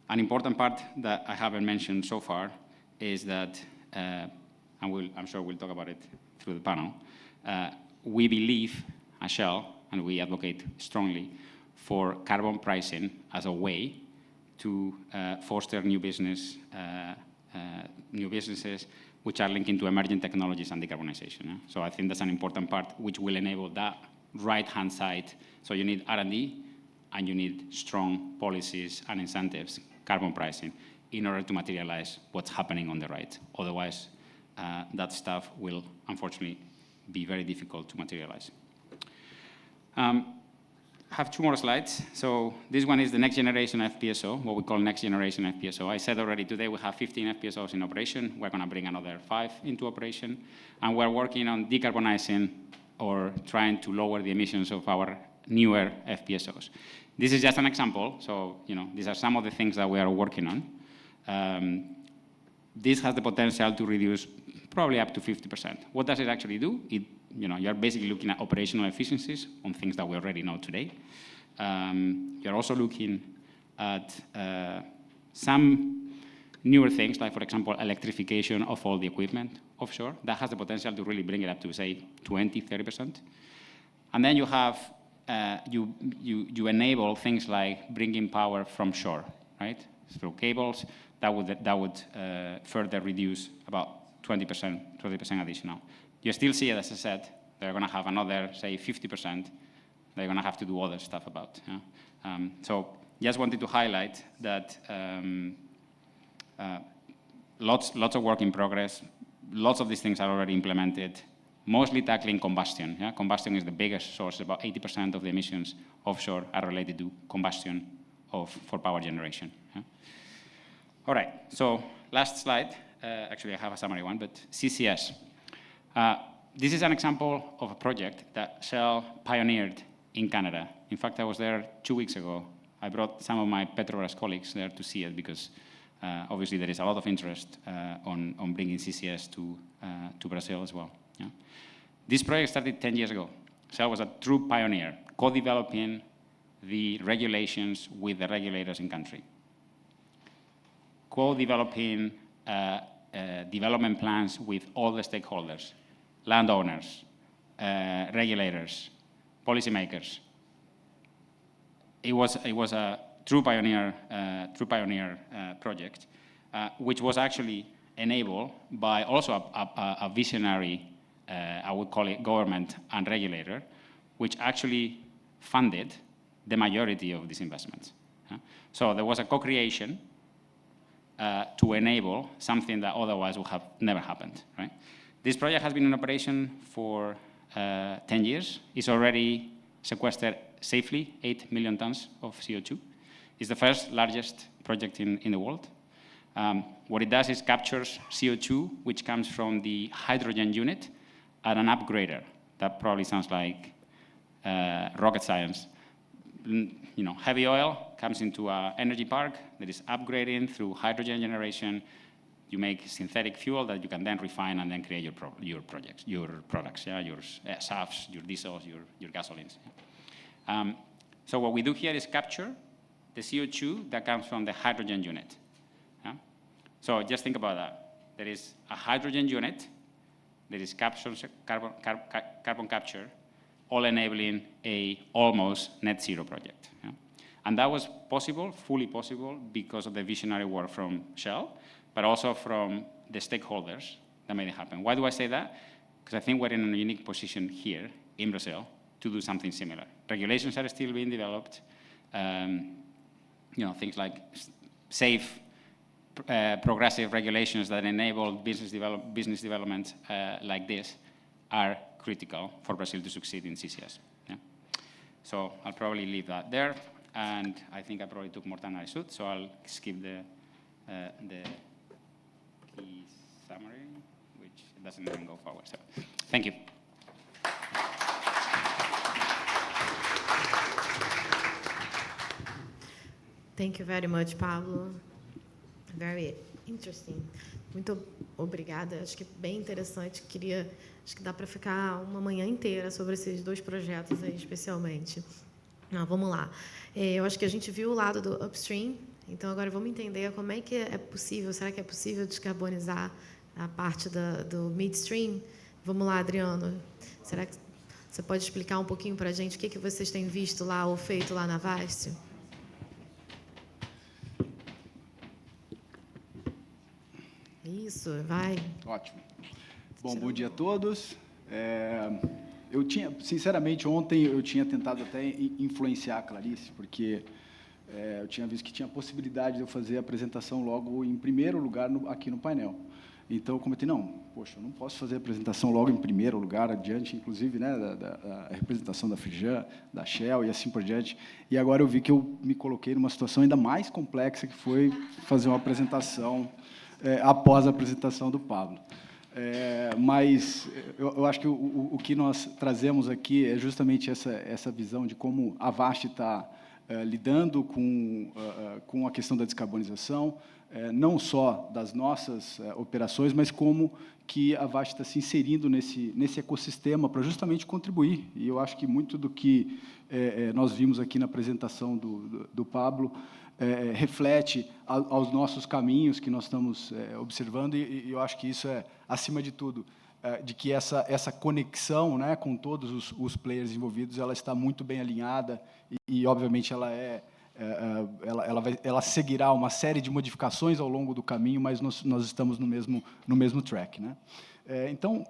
An important part that I haven't mentioned so far is that, and I'm sure we'll talk about it through the panel, we believe at Shell, and we advocate strongly for carbon pricing as a way to foster new businesses which are linked into emerging technologies and decarbonization. Yeah? So I think that's an important part which will enable that right-hand side. So you need R&D and you need strong policies and incentives, carbon pricing, in order to materialize what's happening on the right. Otherwise, that stuff will unfortunately be very difficult to materialize. I have two more slides. So this one is the next generation FPSO, what we call next generation FPSO. I said already today we have 15 FPSOs in operation. We're going to bring another 5 into operation. And we're working on decarbonizing or trying to lower the emissions of our newer FPSOs. This is just an example. So, these are some of the things that we are working on. This has the potential to reduce probably up to 50%. What does it actually do? You're basically looking at operational efficiencies on things that we already know today. You're also looking at some newer things, like, for example, electrification of all the equipment offshore. That has the potential to really bring it up to, say, 20, 30%. And then you have, you enable things like bringing power from shore, right? Through cables, that would further reduce about 20% additional. You still see, as I said, they're going to have another, say, 50%. They're going to have to do other stuff about. Yeah? So just wanted to highlight that lots of work in progress. Lots of these things are already implemented, mostly tackling combustion. Yeah? Combustion is the biggest source. About 80% of the emissions offshore are related to combustion for power generation. Yeah? All right, so last slide, actually I have a summary one, but CCS. This is an example of a project that Shell pioneered in Canada. In fact, I was there 2 weeks ago. I brought some of my Petrobras colleagues there to see it because obviously there is a lot of interest on bringing CCS to Brazil as well. Yeah? This project started 10 years ago. Shell was a true pioneer, co-developing the regulations with the regulators in country, co-developing development plans with all the stakeholders, landowners, regulators, policymakers. It was a true pioneer project, which was actually enabled by also a visionary, I would call it, government and regulator, which actually funded the majority of these investments. So there was a co-creation to enable something that otherwise would have never happened. Right? This project has been in operation for 10 years. It's already sequestered safely 8 million tons of CO2. It's the first largest project in the world. What it does is captures CO2, which comes from the hydrogen unit, at an upgrader. That probably sounds like rocket science. You know, heavy oil comes into an energy park that is upgrading through hydrogen generation. You make synthetic fuel that you can then refine and then create your products, yeah? Your SAFs, your diesels, your gasolines. So what we do here is capture the CO2 that comes from the hydrogen unit. Yeah? So just think about that. There is a hydrogen unit, there is carbon capture, all enabling a almost net zero project. Yeah? And that was possible, fully possible, because of the visionary work from Shell, but also from the stakeholders that made it happen. Why do I say that? Because I think we're in a unique position here in Brazil to do something similar. Regulations are still being developed. You know, things like safe, progressive regulations that enable business development like this are critical for Brazil to succeed in CCS. Yeah? So I'll probably leave that there, and I think I probably took more time than I should, so I'll skip the key summary, which doesn't even go forward. So thank you. Thank you very much, Pablo. Very interesting. Muito obrigada. Acho que bem interessante. Acho que dá para ficar uma manhã inteira sobre esses dois projetos aí, especialmente. Vamos lá. Eu acho que a gente viu o lado do upstream. Então agora vamos entender como é que é possível. Será que é possível descarbonizar a parte do midstream? Vamos lá, Adriano. Será que você pode explicar um pouquinho para a gente o que vocês têm visto lá ou feito lá na Vast? Isso, vai. Ótimo. Bom dia a todos. Sinceramente, ontem eu tinha tentado até influenciar a Clarice, porque eu tinha visto que tinha a possibilidade de eu fazer a apresentação logo em primeiro lugar aqui no painel. Então, eu comentei, poxa, eu não posso fazer a apresentação logo em primeiro lugar, adiante, inclusive, né, da representação da Firjan, da Shell e assim por diante. E agora eu vi que eu me coloquei numa situação ainda mais complexa, que foi fazer uma apresentação após a apresentação do Pablo. Mas eu acho que o que nós trazemos aqui é justamente essa visão de como a Vast está lidando com a questão da descarbonização, não só das nossas operações, mas como que a Vast está se inserindo nesse ecossistema para justamente contribuir. E eu acho que muito do que nós vimos aqui na apresentação do Pablo reflete aos nossos caminhos que nós estamos observando, e eu acho que isso é, acima de tudo, de que essa conexão, né, com todos os players envolvidos, ela está muito bem alinhada e obviamente, ela seguirá uma série de modificações ao longo do caminho, mas nós estamos no mesmo track. Né? Então,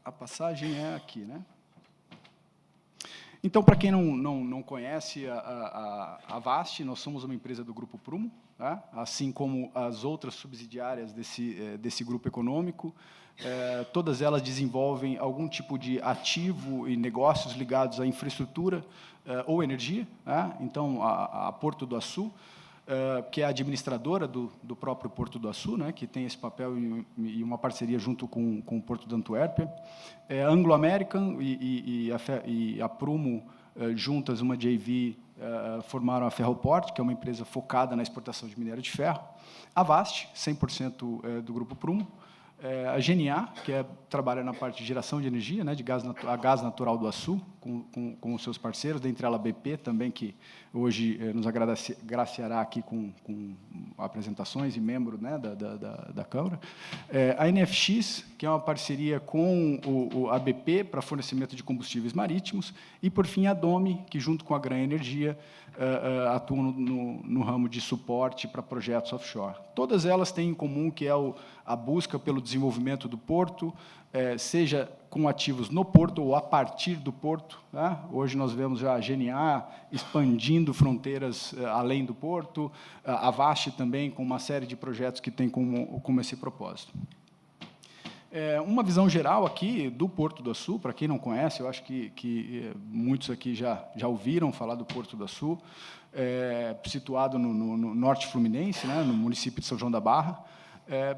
a passagem é aqui. Né? Então, para quem não conhece a Vast, nós somos uma empresa do Grupo Prumo, tá? Assim como as outras subsidiárias desse grupo econômico. Todas elas desenvolvem algum tipo de ativo e negócios ligados à infraestrutura ou energia. Tá? Então, a Porto do Açu, que é a administradora do próprio Porto do Açu, né, que tem esse papel e uma parceria junto com o Porto de Antuérpia. A Anglo American e a Prumo, juntas, uma JV, formaram a Ferroport, que é uma empresa focada na exportação de minério de ferro. A Vast, 100% do Grupo Prumo. A GNA, que trabalha na parte de geração de energia, né, de gás natural do Açu, com os seus parceiros, dentre ela a BP também, que hoje nos agraciará aqui com apresentações e membro, né, da Câmara. A NFX, que é uma parceria com a BP para fornecimento de combustíveis marítimos. E, por fim, a DOME, que, junto com a Gran Energia, atuam no ramo de suporte para projetos offshore. Todas elas têm em comum que é a busca pelo desenvolvimento do porto, seja com ativos no porto ou a partir do porto. Né? Hoje nós vemos já a GNA expandindo fronteiras além do porto, a Vast também com uma série de projetos que tem como esse propósito. Uma visão geral aqui do Porto do Açu, para quem não conhece, eu acho que muitos aqui já ouviram falar do Porto do Açu, situado no norte fluminense, né, no município de São João da Barra.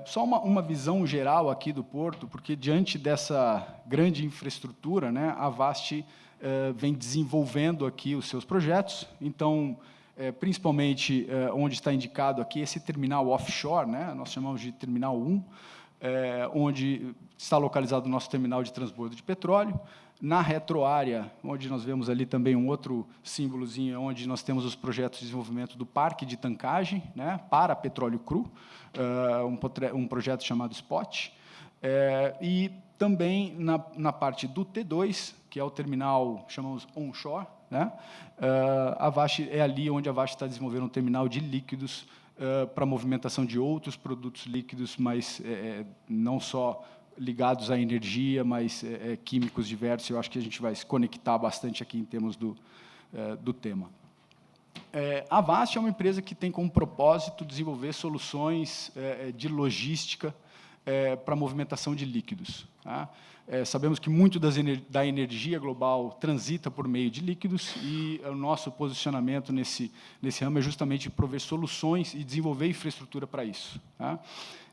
Só uma visão geral aqui do Porto, porque, diante dessa grande infraestrutura, né, a Vast vem desenvolvendo aqui os seus projetos. Então, principalmente, onde está indicado aqui, esse terminal offshore, né, nós chamamos de Terminal 1, onde está localizado o nosso terminal de transbordo de petróleo. Na retroárea, onde nós vemos ali também um outro símbolozinho, onde nós temos os projetos de desenvolvimento do parque de tancagem, né, para petróleo cru, um projeto chamado SPOT. E também na parte do T2, que é o terminal, chamamos onshore, né, a Vast é ali onde a Vast está desenvolvendo um terminal de líquidos para movimentação de outros produtos líquidos, mas não só ligados à energia, mas químicos diversos. Eu acho que a gente vai se conectar bastante aqui em termos do tema. A Vast é uma empresa que tem como propósito desenvolver soluções de logística para a movimentação de líquidos. Tá? Sabemos que muito da energia global transita por meio de líquidos, e o nosso posicionamento nesse ramo é justamente prover soluções e desenvolver infraestrutura para isso. Tá?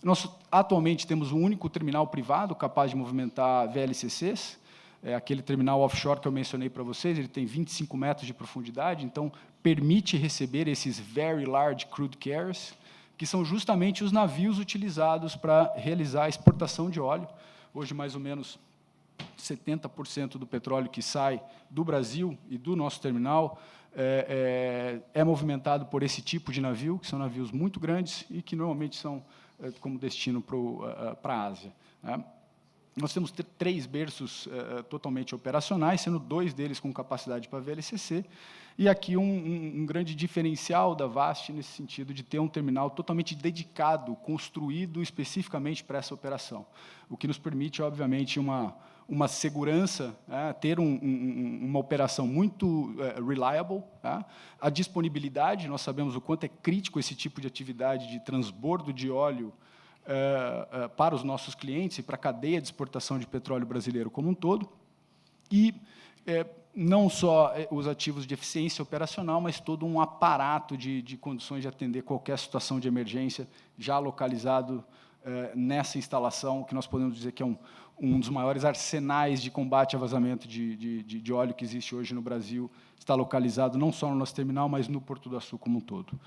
Nós, atualmente, temos um único terminal privado capaz de movimentar VLCCs, aquele terminal offshore que eu mencionei para vocês. Ele tem 25 metros de profundidade, então permite receber esses Very Large Crude Carriers, que são justamente os navios utilizados para realizar a exportação de óleo. Hoje, mais ou menos 70% do petróleo que sai do Brasil e do nosso terminal é movimentado por esse tipo de navio, que são navios muito grandes e que normalmente são como destino para a Ásia. Né? Nós temos 3 berços totalmente operacionais, sendo 2 deles com capacidade para VLCC, e aqui um grande diferencial da Vast nesse sentido de ter um terminal totalmente dedicado, construído especificamente para essa operação, o que nos permite, obviamente, uma segurança, ter uma operação muito reliable. Tá? A disponibilidade, nós sabemos o quanto é crítico esse tipo de atividade de transbordo de óleo para os nossos clientes e para a cadeia de exportação de petróleo brasileiro como um todo, e não só os ativos de eficiência operacional, mas todo um aparato de condições de atender qualquer situação de emergência já localizado nessa instalação, que nós podemos dizer que é um dos maiores arsenais de combate a vazamento de óleo que existe hoje no Brasil. Está localizado não só no nosso terminal, mas no Porto do Açu como um todo.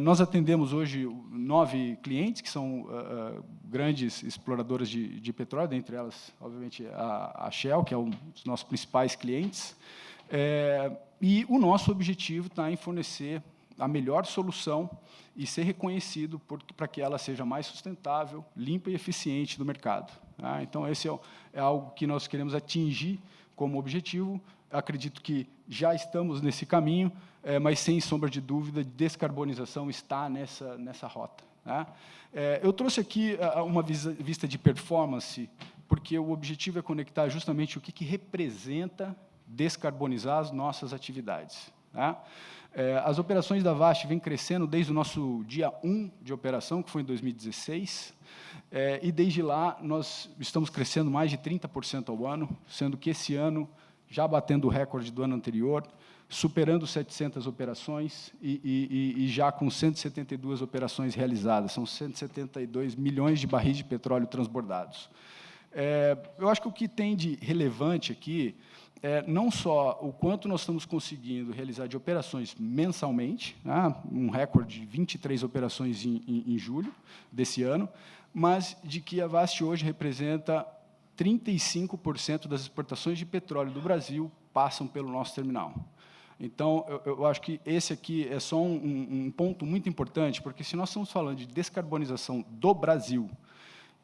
Nós atendemos hoje 9 clientes, que são grandes exploradoras de petróleo, dentre elas, obviamente, a Shell, que é um dos nossos principais clientes. E o nosso objetivo está em fornecer a melhor solução e ser reconhecido para que ela seja mais sustentável, limpa e eficiente no mercado. Tá? Então, esse é algo que nós queremos atingir como objetivo. Acredito que já estamos nesse caminho, mas, sem sombra de dúvida, descarbonização está nessa rota. Tá? Eu trouxe aqui uma vista de performance, porque o objetivo é conectar justamente o que representa descarbonizar as nossas atividades. Tá? As operações da Vast vêm crescendo desde o nosso dia 1 de operação, que foi em 2016, e desde lá nós estamos crescendo mais de 30% ao ano, sendo que esse ano, já batendo o recorde do ano anterior, superando 700 operações e já com 172 operações realizadas. São 172 milhões de barris de petróleo transbordados. Eu acho que o que tem de relevante aqui é não só o quanto nós estamos conseguindo realizar de operações mensalmente, né, um recorde de 23 operações em julho desse ano, mas de que a Vast hoje representa 35% das exportações de petróleo do Brasil passam pelo nosso terminal. Então, eu acho que esse aqui é só um ponto muito importante, porque se nós estamos falando de descarbonização do Brasil,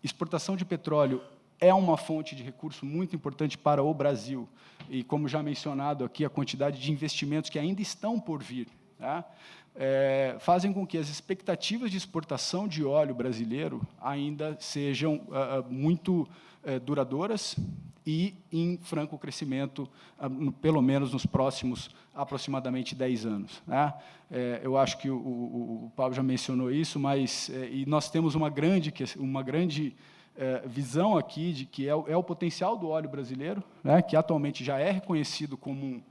exportação de petróleo é uma fonte de recurso muito importante para o Brasil. E, como já mencionado aqui, a quantidade de investimentos que ainda estão por vir, tá? Fazem com que as expectativas de exportação de óleo brasileiro ainda sejam muito duradouras e em franco crescimento, pelo menos nos próximos aproximadamente 10 anos. Né? Eu acho que o Pablo já mencionou isso, mas e nós temos uma grande visão aqui de que é o potencial do óleo brasileiro, né, que atualmente já é reconhecido como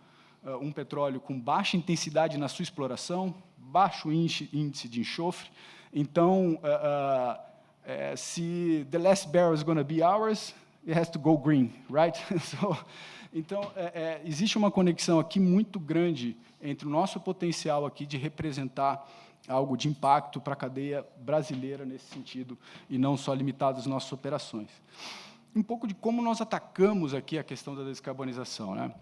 um petróleo com baixa intensidade na sua exploração, baixo índice de enxofre. Então, se the last barrel is going to be ours, it has to go green, right? Então, existe uma conexão aqui muito grande entre o nosso potencial aqui de representar algo de impacto para a cadeia brasileira nesse sentido, e não só limitado às nossas operações. Um pouco de como nós atacamos aqui a questão da descarbonização, né?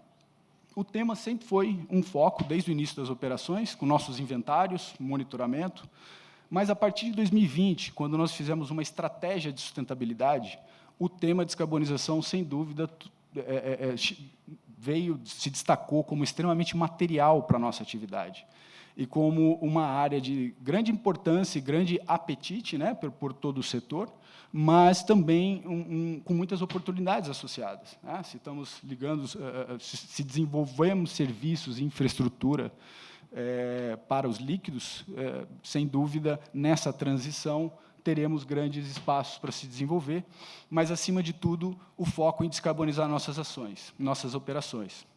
O tema sempre foi um foco, desde o início das operações, com nossos inventários, monitoramento, mas, a partir de 2020, quando nós fizemos uma estratégia de sustentabilidade, o tema descarbonização, sem dúvida, se destacou como extremamente material para a nossa atividade, e como uma área de grande importância e grande apetite, né, por todo o setor, mas também com muitas oportunidades associadas, né? Se estamos ligando, se desenvolvemos serviços e infraestrutura para os líquidos, sem dúvida, nessa transição, teremos grandes espaços para se desenvolver, mas, acima de tudo, o foco em descarbonizar nossas ações, nossas operações.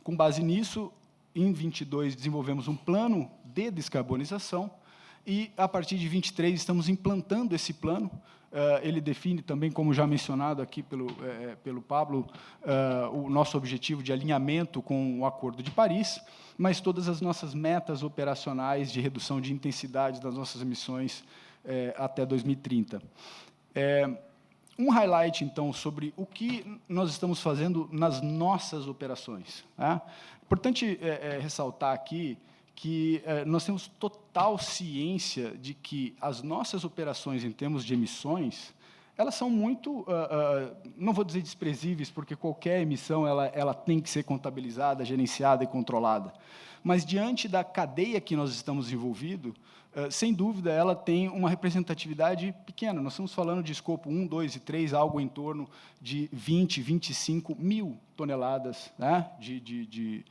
Com base nisso, em 22, desenvolvemos um plano de descarbonização e, a partir de 23, estamos implantando esse plano. Ele define também, como já mencionado aqui pelo Pablo, o nosso objetivo de alinhamento com o Acordo de Paris, mas todas as nossas metas operacionais de redução de intensidade das nossas emissões até 2030. Um highlight, então, sobre o que nós estamos fazendo nas nossas operações. Né? Importante ressaltar aqui que nós temos total ciência de que as nossas operações, em termos de emissões, elas são muito, não vou dizer desprezíveis, porque qualquer emissão ela tem que ser contabilizada, gerenciada e controlada. Mas, diante da cadeia que nós estamos envolvidos, sem dúvida, ela tem uma representatividade pequena. Nós estamos falando de escopo 1, 2 e 3, algo em torno de 20, 25 mil toneladas, né, de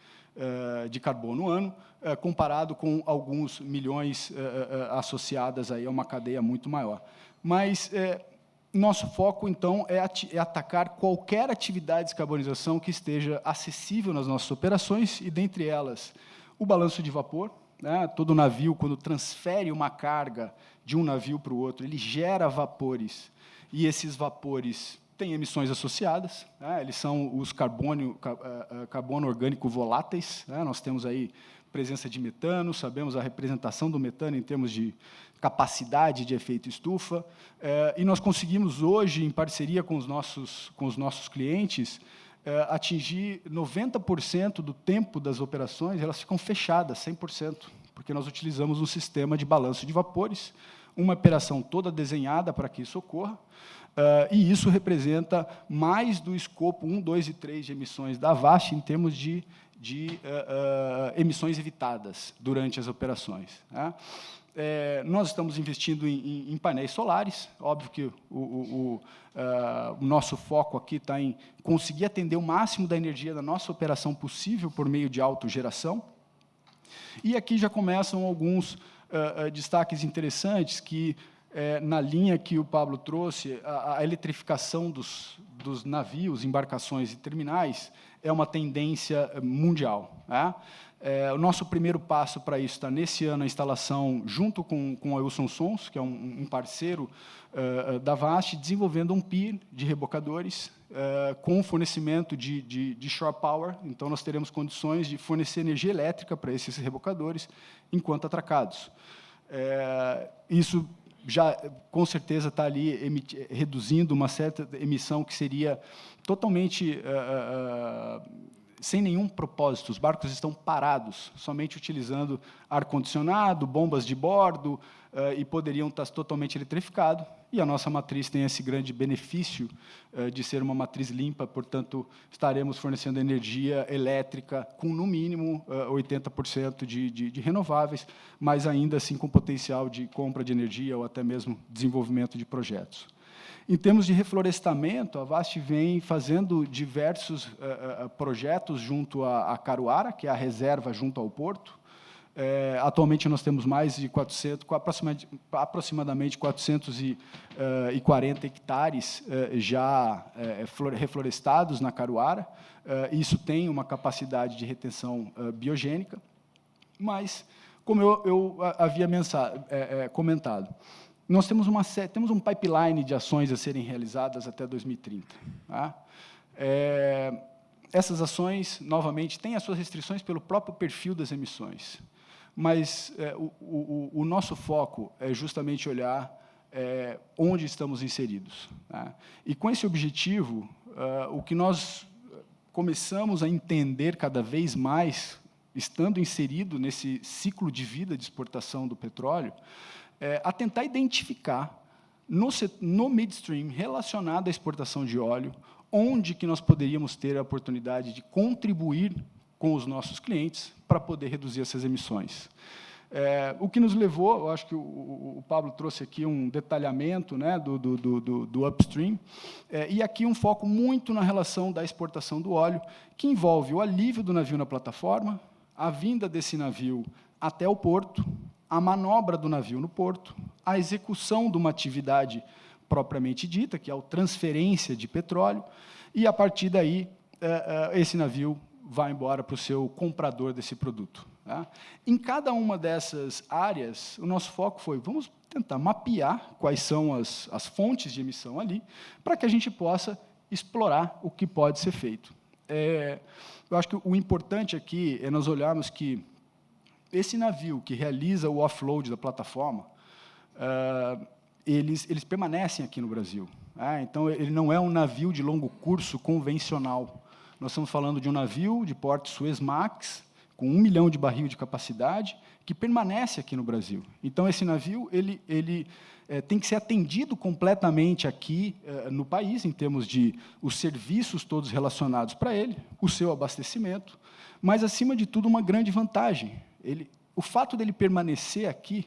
carbono ano, comparado com alguns milhões associadas aí a uma cadeia muito maior. Mas nosso foco, então, é atacar qualquer atividade de descarbonização que esteja acessível nas nossas operações, e, dentre elas, o balanço de vapor. Né? Todo navio, quando transfere uma carga de um navio para o outro, ele gera vapores, e esses vapores têm emissões associadas, né? Eles são os carbono orgânico voláteis, né? Nós temos aí presença de metano, sabemos a representação do metano em termos de capacidade de efeito estufa, e nós conseguimos hoje, em parceria com os nossos clientes, atingir 90% do tempo das operações, elas ficam fechadas, 100%, porque nós utilizamos um sistema de balanço de vapores, uma operação toda desenhada para que isso ocorra, e isso representa mais do escopo 1, 2 e 3 de emissões da Vast em termos de emissões evitadas durante as operações. Né? Nós estamos investindo em painéis solares. Óbvio que o nosso foco aqui está em conseguir atender o máximo da energia da nossa operação possível por meio de autogeração. E aqui já começam alguns destaques interessantes que, na linha que o Pablo trouxe, a eletrificação dos navios, embarcações e terminais é uma tendência mundial, né? O nosso primeiro passo para isso está nesse ano a instalação, junto com a Wilson Sons, que é um parceiro da VAST, desenvolvendo um pier de rebocadores com fornecimento de shore power. Então, nós teremos condições de fornecer energia elétrica para esses rebocadores enquanto atracados. Isso já, com certeza, está ali reduzindo uma certa emissão que seria totalmente sem nenhum propósito. Os barcos estão parados, somente utilizando ar-condicionado, bombas de bordo, e poderiam estar totalmente eletrificados. E a nossa matriz tem esse grande benefício de ser uma matriz limpa, portanto, estaremos fornecendo energia elétrica com, no mínimo, 80% de renováveis, mas ainda assim com potencial de compra de energia ou até mesmo desenvolvimento de projetos. Em termos de reflorestamento, a VAST vem fazendo diversos projetos junto à Caruara, que é a reserva junto ao porto. Atualmente, nós temos mais de 400, aproximadamente 440 hectares já reflorestados na Caruara. Isso tem uma capacidade de retenção biogênica, mas, como eu havia comentado, nós temos um pipeline de ações a serem realizadas até 2030. Tá? Essas ações, novamente, têm as suas restrições pelo próprio perfil das emissões, mas o nosso foco é justamente olhar onde estamos inseridos. Tá? E, com esse objetivo, o que nós começamos a entender cada vez mais, estando inserido nesse ciclo de vida de exportação do petróleo, a tentar identificar no midstream relacionado à exportação de óleo, onde que nós poderíamos ter a oportunidade de contribuir com os nossos clientes para poder reduzir essas emissões. O que nos levou, eu acho que o Pablo trouxe aqui um detalhamento, né, do upstream, e aqui um foco muito na relação da exportação do óleo, que envolve o alívio do navio na plataforma, a vinda desse navio até o porto, a manobra do navio no porto, a execução de uma atividade propriamente dita, que é a transferência de petróleo, e, a partir daí, esse navio vai embora para o seu comprador desse produto. Tá? Em cada uma dessas áreas, o nosso foco foi, vamos tentar mapear quais são as fontes de emissão ali, para que a gente possa explorar o que pode ser feito. Eu acho que o importante aqui é nós olharmos que esse navio que realiza o offload da plataforma, eles permanecem aqui no Brasil. Então, ele não é um navio de longo curso convencional. Nós estamos falando de um navio de porte Suezmax, com 1 milhão de barril de capacidade, que permanece aqui no Brasil. Então, esse navio ele tem que ser atendido completamente aqui no país, em termos de os serviços todos relacionados para ele, o seu abastecimento, mas, acima de tudo, uma grande vantagem. O fato dele permanecer aqui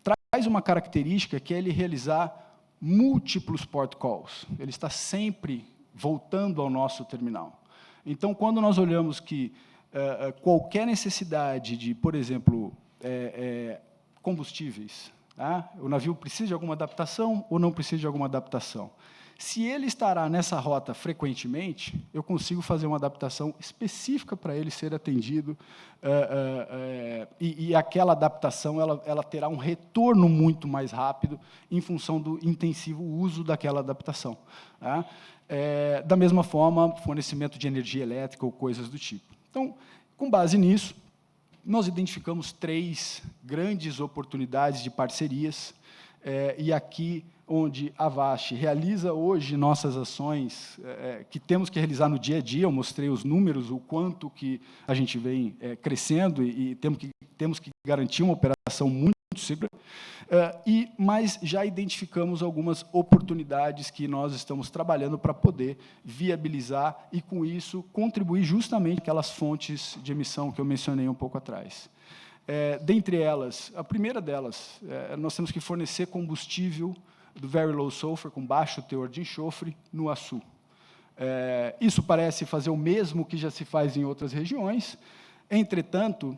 traz uma característica que é ele realizar múltiplos port calls. Ele está sempre voltando ao nosso terminal. Então, quando nós olhamos que qualquer necessidade de, por exemplo, combustíveis, tá? O navio precisa de alguma adaptação ou não precisa de alguma adaptação. Se ele estará nessa rota frequentemente, eu consigo fazer uma adaptação específica para ele ser atendido, e aquela adaptação ela terá um retorno muito mais rápido em função do intensivo uso daquela adaptação. Tá? Da mesma forma, fornecimento de energia elétrica ou coisas do tipo. Então, com base nisso, nós identificamos 3 grandes oportunidades de parcerias, e aqui onde a VAST realiza hoje nossas ações, que temos que realizar no dia a dia. Eu mostrei os números, o quanto que a gente vem crescendo, e temos que garantir uma operação muito segura, mas já identificamos algumas oportunidades que nós estamos trabalhando para poder viabilizar e, com isso, contribuir justamente aquelas fontes de emissão que eu mencionei um pouco atrás. Dentre elas, a primeira delas, nós temos que fornecer combustível do Very Low Sulfur, com baixo teor de enxofre, no Açu. Isso parece fazer o mesmo que já se faz em outras regiões. Entretanto,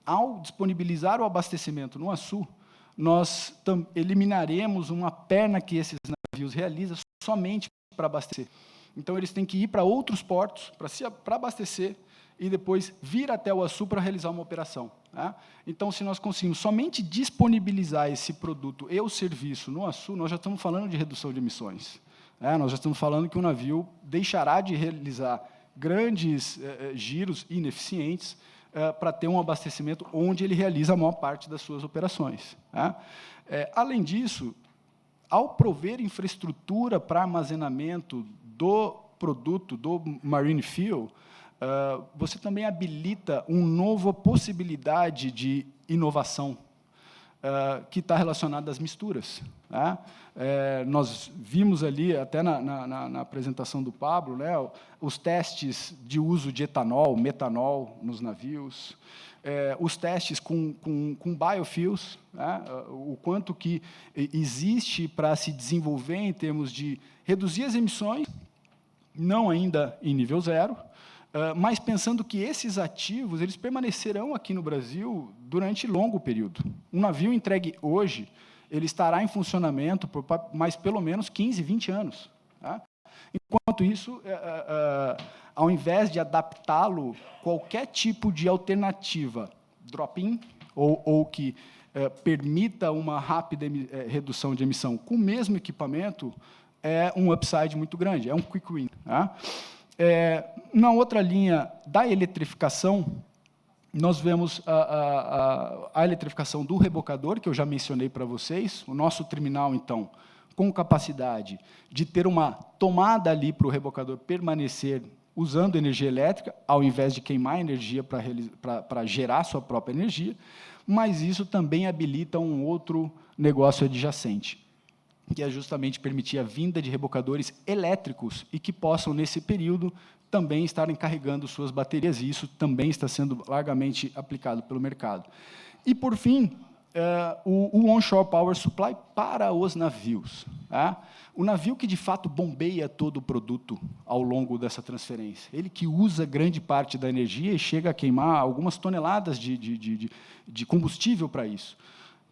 ao disponibilizar o abastecimento no Açu, nós eliminaremos uma perna que esses navios realiza somente para abastecer. Então, eles têm que ir para outros portos para abastecer e depois vir até o Açu para realizar uma operação. Né? Então, se nós conseguimos somente disponibilizar esse produto e o serviço no Açu, nós já estamos falando de redução de emissões. Nós já estamos falando que o navio deixará de realizar grandes giros ineficientes para ter um abastecimento onde ele realiza a maior parte das suas operações. Além disso, ao prover infraestrutura para armazenamento do produto, do marine fuel, você também habilita uma nova possibilidade de inovação que está relacionada às misturas. Nós vimos ali, até na apresentação do Pablo, né, os testes de uso de etanol, metanol nos navios, os testes com biofuels, né, o quanto que existe para se desenvolver em termos de reduzir as emissões, não ainda em nível zero, mas pensando que esses ativos eles permanecerão aqui no Brasil durante longo período. Um navio entregue hoje, ele estará em funcionamento por mais pelo menos 15, 20 anos. Tá? Enquanto isso, ao invés de adaptá-lo qualquer tipo de alternativa, drop-in, ou que permita uma rápida redução de emissão com o mesmo equipamento, é um upside muito grande, é um quick win. Tá? Na outra linha da eletrificação, nós vemos a eletrificação do rebocador, que eu já mencionei para vocês, o nosso terminal, então, com capacidade de ter uma tomada ali para o rebocador permanecer usando energia elétrica, ao invés de queimar energia para gerar sua própria energia, mas isso também habilita um outro negócio adjacente, que é justamente permitir a vinda de rebocadores elétricos e que possam, nesse período, também estarem carregando suas baterias, e isso também está sendo largamente aplicado pelo mercado. E, por fim, o onshore power supply para os navios. Tá? O navio que, de fato, bombeia todo o produto ao longo dessa transferência. Ele que usa grande parte da energia e chega a queimar algumas toneladas de combustível para isso.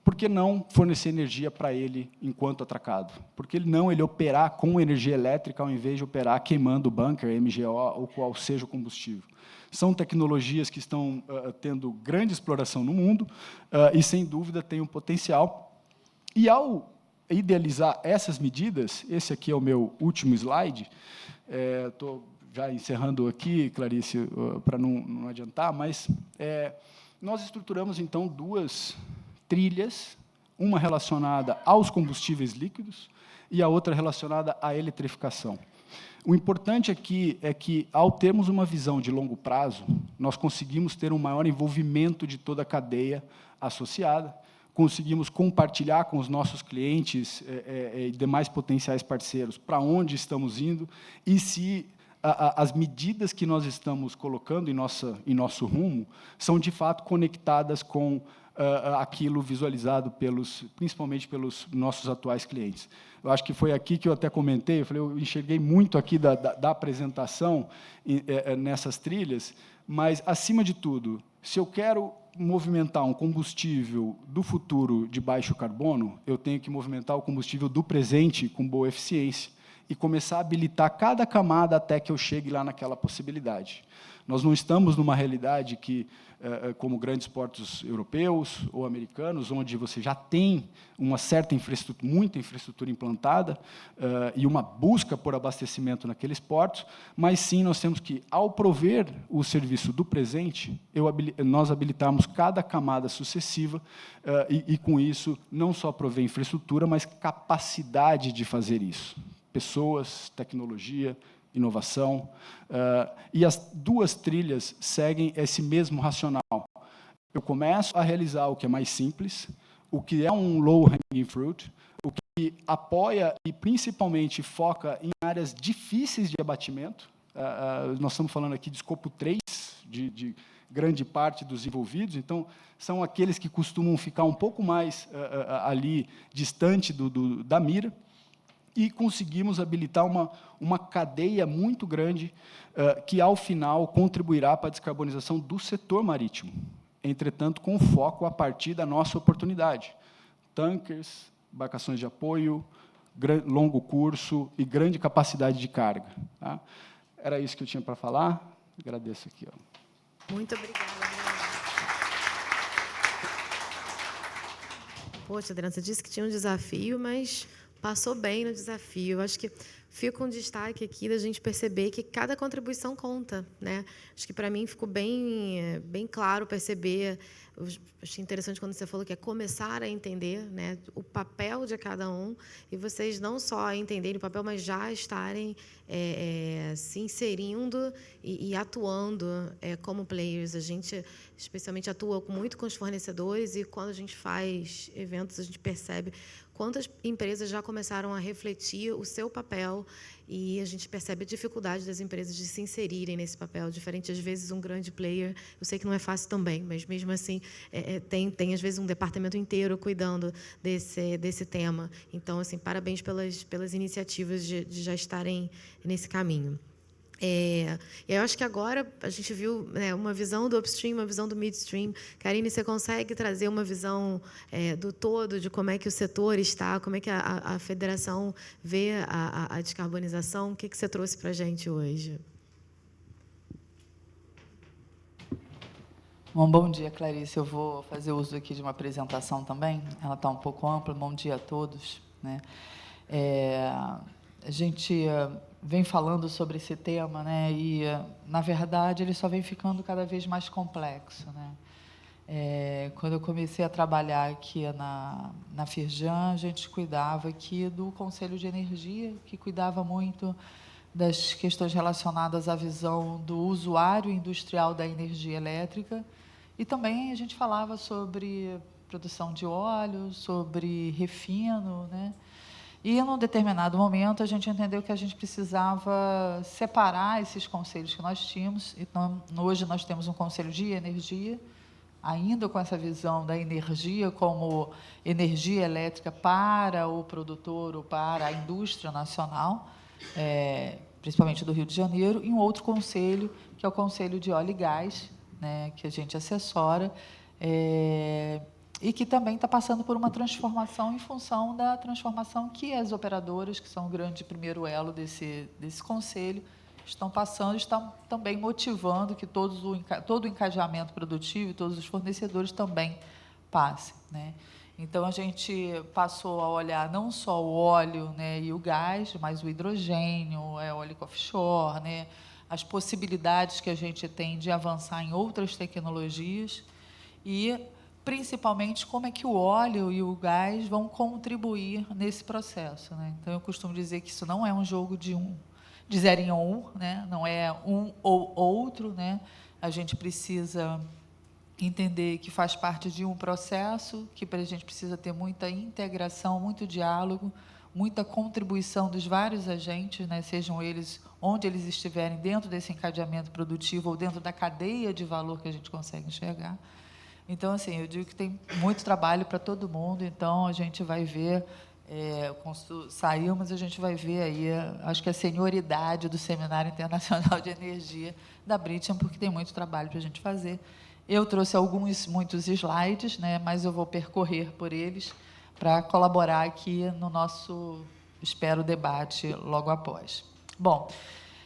Por que não fornecer energia para ele enquanto atracado? Por que não ele operar com energia elétrica ao invés de operar queimando bunker, MGO ou qual seja o combustível? São tecnologias que estão tendo grande exploração no mundo e, sem dúvida, têm um potencial. E, ao idealizar essas medidas, esse aqui é o meu último slide, estou já encerrando aqui, Clarice, para não adiantar, mas nós estruturamos, então, duas trilhas, uma relacionada aos combustíveis líquidos e a outra relacionada à eletrificação. O importante aqui é que, ao termos uma visão de longo prazo, nós conseguimos ter um maior envolvimento de toda a cadeia associada, conseguimos compartilhar com os nossos clientes e demais potenciais parceiros para onde estamos indo e se as medidas que nós estamos colocando em nosso rumo são, de fato, conectadas com aquilo visualizado principalmente pelos nossos atuais clientes. Eu acho que foi aqui que eu até comentei, eu enxerguei muito aqui da apresentação nessas trilhas, mas, acima de tudo, se eu quero movimentar um combustível do futuro de baixo carbono, eu tenho que movimentar o combustível do presente com boa eficiência e começar a habilitar cada camada até que eu chegue lá naquela possibilidade. Nós não estamos numa realidade que, como grandes portos europeus ou americanos, onde você já tem uma certa infraestrutura, muita infraestrutura implantada e uma busca por abastecimento naqueles portos, mas sim nós temos que, ao prover o serviço do presente, nós habilitarmos cada camada sucessiva e, com isso, não só prover infraestrutura, mas capacidade de fazer isso. Pessoas, tecnologia, inovação, e as duas trilhas seguem esse mesmo racional. Eu começo a realizar o que é mais simples, o que é um low-hanging fruit, o que apoia e, principalmente, foca em áreas difíceis de abatimento. Nós estamos falando aqui de escopo 3, de grande parte dos envolvidos, então, são aqueles que costumam ficar um pouco mais ali, distante da mira, e conseguimos habilitar uma cadeia muito grande que, ao final, contribuirá para a descarbonização do setor marítimo, entretanto, com foco a partir da nossa oportunidade. Tankers, embarcações de apoio, longo curso e grande capacidade de carga. Tá? Era isso que eu tinha para falar. Agradeço aqui. Muito obrigada, Adriano. Poxa, Adriano, você disse que tinha um desafio, mas passou bem no desafio. Eu acho que fica um destaque aqui da gente perceber que cada contribuição conta, né? Acho que para mim ficou bem claro perceber. Eu achei interessante quando você falou que é começar a entender, né, o papel de cada um, e vocês não só entenderem o papel, mas já estarem se inserindo e atuando como players. A gente, especialmente, atua muito com os fornecedores, e quando a gente faz eventos, a gente percebe quantas empresas já começaram a refletir o seu papel, e a gente percebe a dificuldade das empresas de se inserirem nesse papel, diferente, às vezes, um grande player. Eu sei que não é fácil também, mas, mesmo assim, tem às vezes, um departamento inteiro cuidando desse tema. Então, assim, parabéns pelas iniciativas de já estarem nesse caminho. E eu acho que agora a gente viu, né, uma visão do upstream, uma visão do midstream. Karine, você consegue trazer uma visão do todo, de como é que o setor está, como é que a federação vê a descarbonização? O que você trouxe para a gente hoje? Bom dia, Clarice. Eu vou fazer uso aqui de uma apresentação também. Ela está um pouco ampla. Bom dia a todos, né? A gente vem falando sobre esse tema, né? E, na verdade, ele só vem ficando cada vez mais complexo, né? Quando eu comecei a trabalhar aqui na Firjan, a gente cuidava aqui do Conselho de Energia, que cuidava muito das questões relacionadas à visão do usuário industrial da energia elétrica, e também a gente falava sobre produção de óleo, sobre refino, né? E, num determinado momento, a gente entendeu que a gente precisava separar esses conselhos que nós tínhamos. Então, hoje, nós temos um conselho de energia, ainda com essa visão da energia como energia elétrica para o produtor ou para a indústria nacional, principalmente do Rio de Janeiro, e um outro conselho, que é o Conselho de Óleo e Gás, né, que a gente assessora, e que também está passando por uma transformação em função da transformação que as operadoras, que são o grande primeiro elo desse conselho, estão passando, estão também motivando que todo o encadeamento produtivo e todos os fornecedores também passem, né? Então, a gente passou a olhar não só o óleo, né, e o gás, mas o hidrogênio, eólico offshore, né, as possibilidades que a gente tem de avançar em outras tecnologias e, principalmente, como é que o óleo e o gás vão contribuir nesse processo, né? Então, eu costumo dizer que isso não é um jogo de 0 em 1, né? Não é um ou outro, né? A gente precisa entender que faz parte de um processo, que a gente precisa ter muita integração, muito diálogo, muita contribuição dos vários agentes, né? Sejam eles onde eles estiverem dentro desse encadeamento produtivo ou dentro da cadeia de valor que a gente consegue enxergar. Então, assim, eu digo que tem muito trabalho para todo mundo, então a gente vai ver, saiu, mas a gente vai ver aí, acho que a senioridade do Seminário Internacional de Energia da Britiam, porque tem muito trabalho para a gente fazer. Eu trouxe muitos slides, né, mas eu vou percorrer por eles para colaborar aqui no nosso, espero, debate logo após. Bom,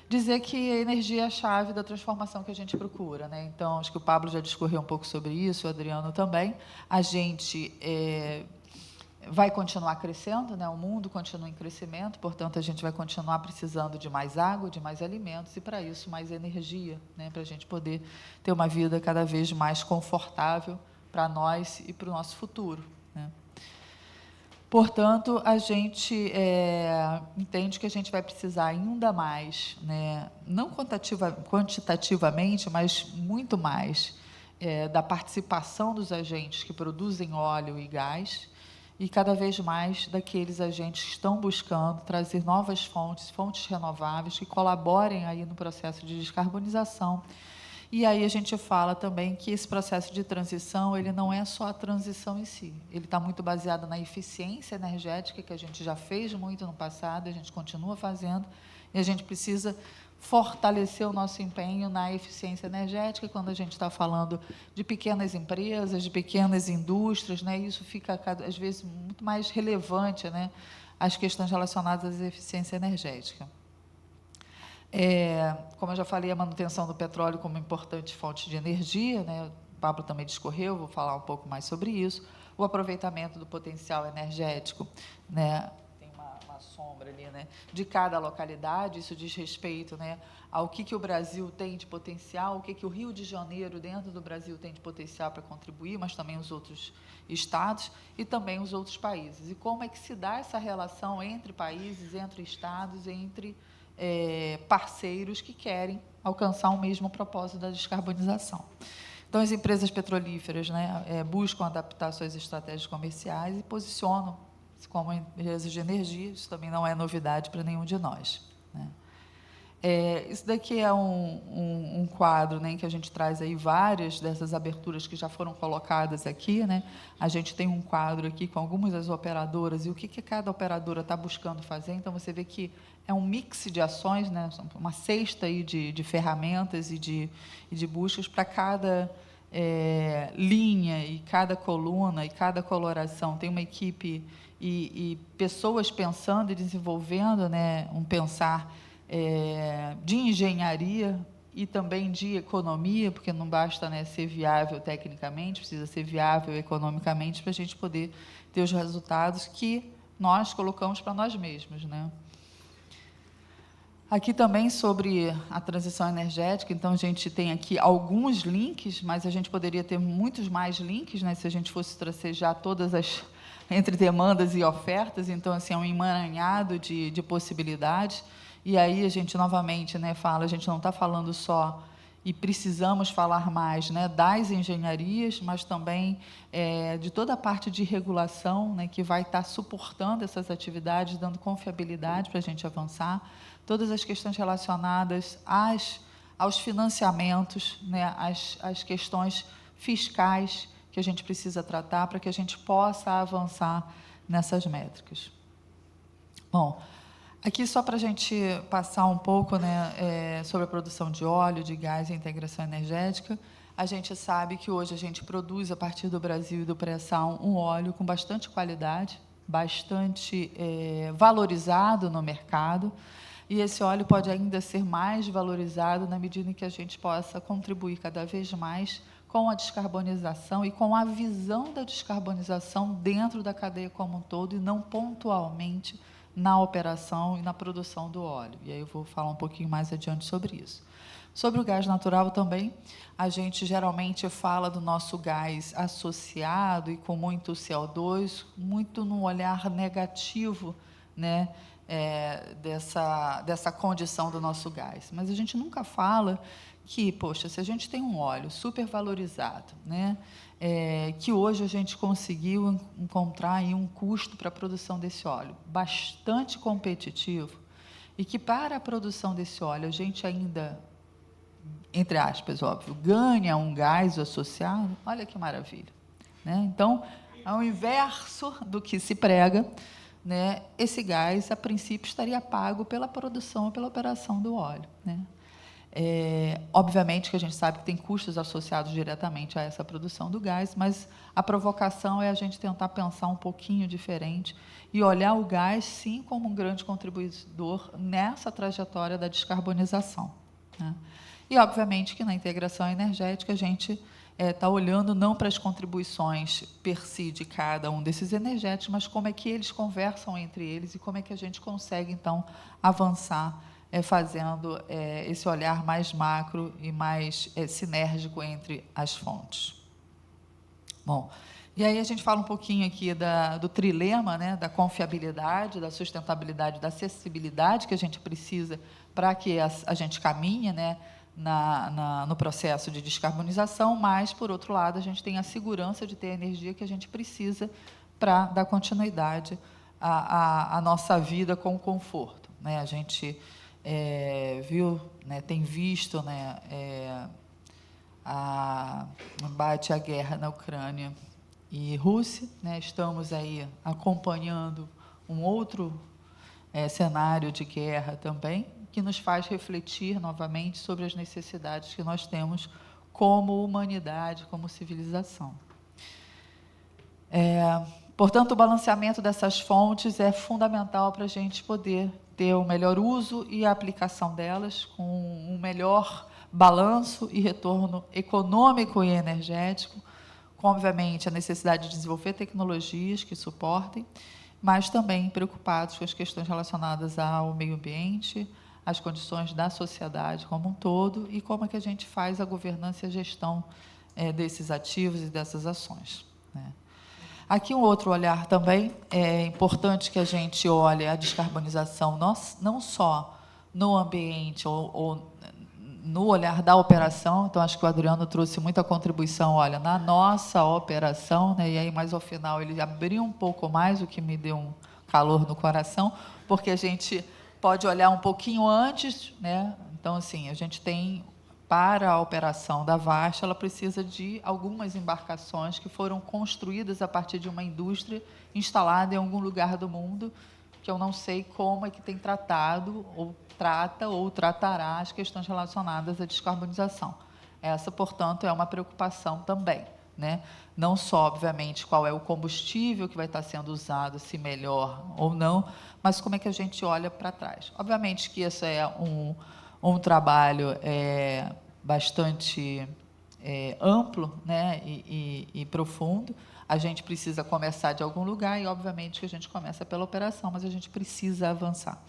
dizer que a energia é a chave da transformação que a gente procura, né? Então, acho que o Pablo já discorreu um pouco sobre isso, o Adriano também. A gente vai continuar crescendo, né? O mundo continua em crescimento, portanto, a gente vai continuar precisando de mais água, de mais alimentos e, para isso, mais energia, né? Para a gente poder ter uma vida cada vez mais confortável para nós e para o nosso futuro, né? Portanto, a gente entende que a gente vai precisar ainda mais, né, não quantitativamente, mas muito mais da participação dos agentes que produzem óleo e gás e cada vez mais daqueles agentes que estão buscando trazer novas fontes renováveis que colaborem aí no processo de descarbonização. E aí a gente fala também que esse processo de transição, ele não é só a transição em si, ele está muito baseado na eficiência energética, que a gente já fez muito no passado, a gente continua fazendo, e a gente precisa fortalecer o nosso empenho na eficiência energética, quando a gente está falando de pequenas empresas, de pequenas indústrias, né? Isso fica, às vezes, muito mais relevante, né? as questões relacionadas à eficiência energética. Como eu já falei, a manutenção do petróleo como importante fonte de energia, né? O Pablo também discorreu, vou falar um pouco mais sobre isso. O aproveitamento do potencial energético, né? Tem uma sombra ali, né? De cada localidade, isso diz respeito, né? Ao que o Brasil tem de potencial, o que o Rio de Janeiro, dentro do Brasil, tem de potencial para contribuir, mas também os outros estados e também os outros países. E como é que se dá essa relação entre países, entre estados, entre parceiros que querem alcançar o mesmo propósito da descarbonização. Então, as empresas petrolíferas, né, buscam adaptar suas estratégias comerciais e posicionam-se como empresas de energia. Isso também não é novidade para nenhum de nós, né? Isso daqui é um quadro, né, em que a gente traz aí várias dessas aberturas que já foram colocadas aqui, né? A gente tem um quadro aqui com algumas das operadoras e o que cada operadora está buscando fazer. Então, você vê que é um mix de ações, né, uma cesta aí de ferramentas e de buscas para cada linha e cada coluna e cada coloração. Tem uma equipe e pessoas pensando e desenvolvendo, né, um pensar de engenharia e também de economia, porque não basta, né, ser viável tecnicamente, precisa ser viável economicamente para a gente poder ter os resultados que nós colocamos para nós mesmos, né? Aqui também sobre a transição energética, então a gente tem aqui alguns links, mas a gente poderia ter muitos mais links, né, se a gente fosse tracejar todas as entre demandas e ofertas. Então, assim, é um emaranhado de possibilidades. E aí a gente novamente, né, fala, a gente não está falando só, e precisamos falar mais, né, das engenharias, mas também de toda a parte de regulação, né, que vai estar suportando essas atividades, dando confiabilidade para a gente avançar, todas as questões relacionadas aos financiamentos, né, as questões fiscais que a gente precisa tratar para que a gente possa avançar nessas métricas. Bom, aqui, só para a gente passar um pouco, né, sobre a produção de óleo, de gás e integração energética, a gente sabe que hoje a gente produz, a partir do Brasil e do pré-sal, um óleo com bastante qualidade, bastante valorizado no mercado, e esse óleo pode ainda ser mais valorizado na medida em que a gente possa contribuir cada vez mais com a descarbonização e com a visão da descarbonização dentro da cadeia como um todo, e não pontualmente na operação e na produção do óleo. E aí eu vou falar um pouquinho mais adiante sobre isso. Sobre o gás natural também, a gente geralmente fala do nosso gás associado e com muito CO2, muito no olhar negativo, né, dessa condição do nosso gás. Mas a gente nunca fala que, poxa, se a gente tem um óleo supervalorizado, né, que hoje a gente conseguiu encontrar aí um custo para a produção desse óleo bastante competitivo, e que para a produção desse óleo a gente ainda, entre aspas, óbvio, ganha um gás associado, olha que maravilha, né? Então, ao inverso do que se prega, né, esse gás, a princípio, estaria pago pela produção e pela operação do óleo, né? Obviamente que a gente sabe que tem custos associados diretamente a essa produção do gás, mas a provocação é a gente tentar pensar um pouquinho diferente e olhar o gás, sim, como um grande contribuidor nessa trajetória da descarbonização, né? E, obviamente, que na integração energética a gente está olhando não para as contribuições per si de cada um desses energéticos, mas como é que eles conversam entre eles e como é que a gente consegue, então, avançar fazendo esse olhar mais macro e mais sinérgico entre as fontes. Bom, e aí a gente fala um pouquinho aqui do trilema, né, da confiabilidade, da sustentabilidade, da acessibilidade que a gente precisa para que a gente caminhe, né, no processo de descarbonização, mas, por outro lado, a gente tem a segurança de ter a energia que a gente precisa para dar continuidade à nossa vida com conforto, né? A gente viu, né, tem visto, né, embate à guerra na Ucrânia e Rússia, né? Estamos aí acompanhando um outro cenário de guerra também, que nos faz refletir novamente sobre as necessidades que nós temos como humanidade, como civilização. Portanto, o balanceamento dessas fontes é fundamental para a gente poder ter o melhor uso e a aplicação delas, com um melhor balanço e retorno econômico e energético, com, obviamente, a necessidade de desenvolver tecnologias que suportem, mas também preocupados com as questões relacionadas ao meio ambiente, as condições da sociedade como um todo e como é que a gente faz a governança e a gestão desses ativos e dessas ações, né? Aqui um outro olhar também, é importante que a gente olhe a descarbonização não só no ambiente ou no olhar da operação. Então, acho que o Adriano trouxe muita contribuição, olha, na nossa operação, né, e aí, mais ao final, ele abriu um pouco mais, o que me deu um calor no coração, porque a gente pode olhar um pouquinho antes, né? Então, assim, a gente tem, para a operação da Vasta, ela precisa de algumas embarcações que foram construídas a partir de uma indústria instalada em algum lugar do mundo, que eu não sei como é que tem tratado, ou trata, ou tratará as questões relacionadas à descarbonização. Essa, portanto, é uma preocupação também, né? Não só, obviamente, qual é o combustível que vai estar sendo usado, se melhor ou não, mas como é que a gente olha para trás. Obviamente que isso é um trabalho bastante amplo, né, e profundo. A gente precisa começar de algum lugar e, obviamente, que a gente começa pela operação, mas a gente precisa avançar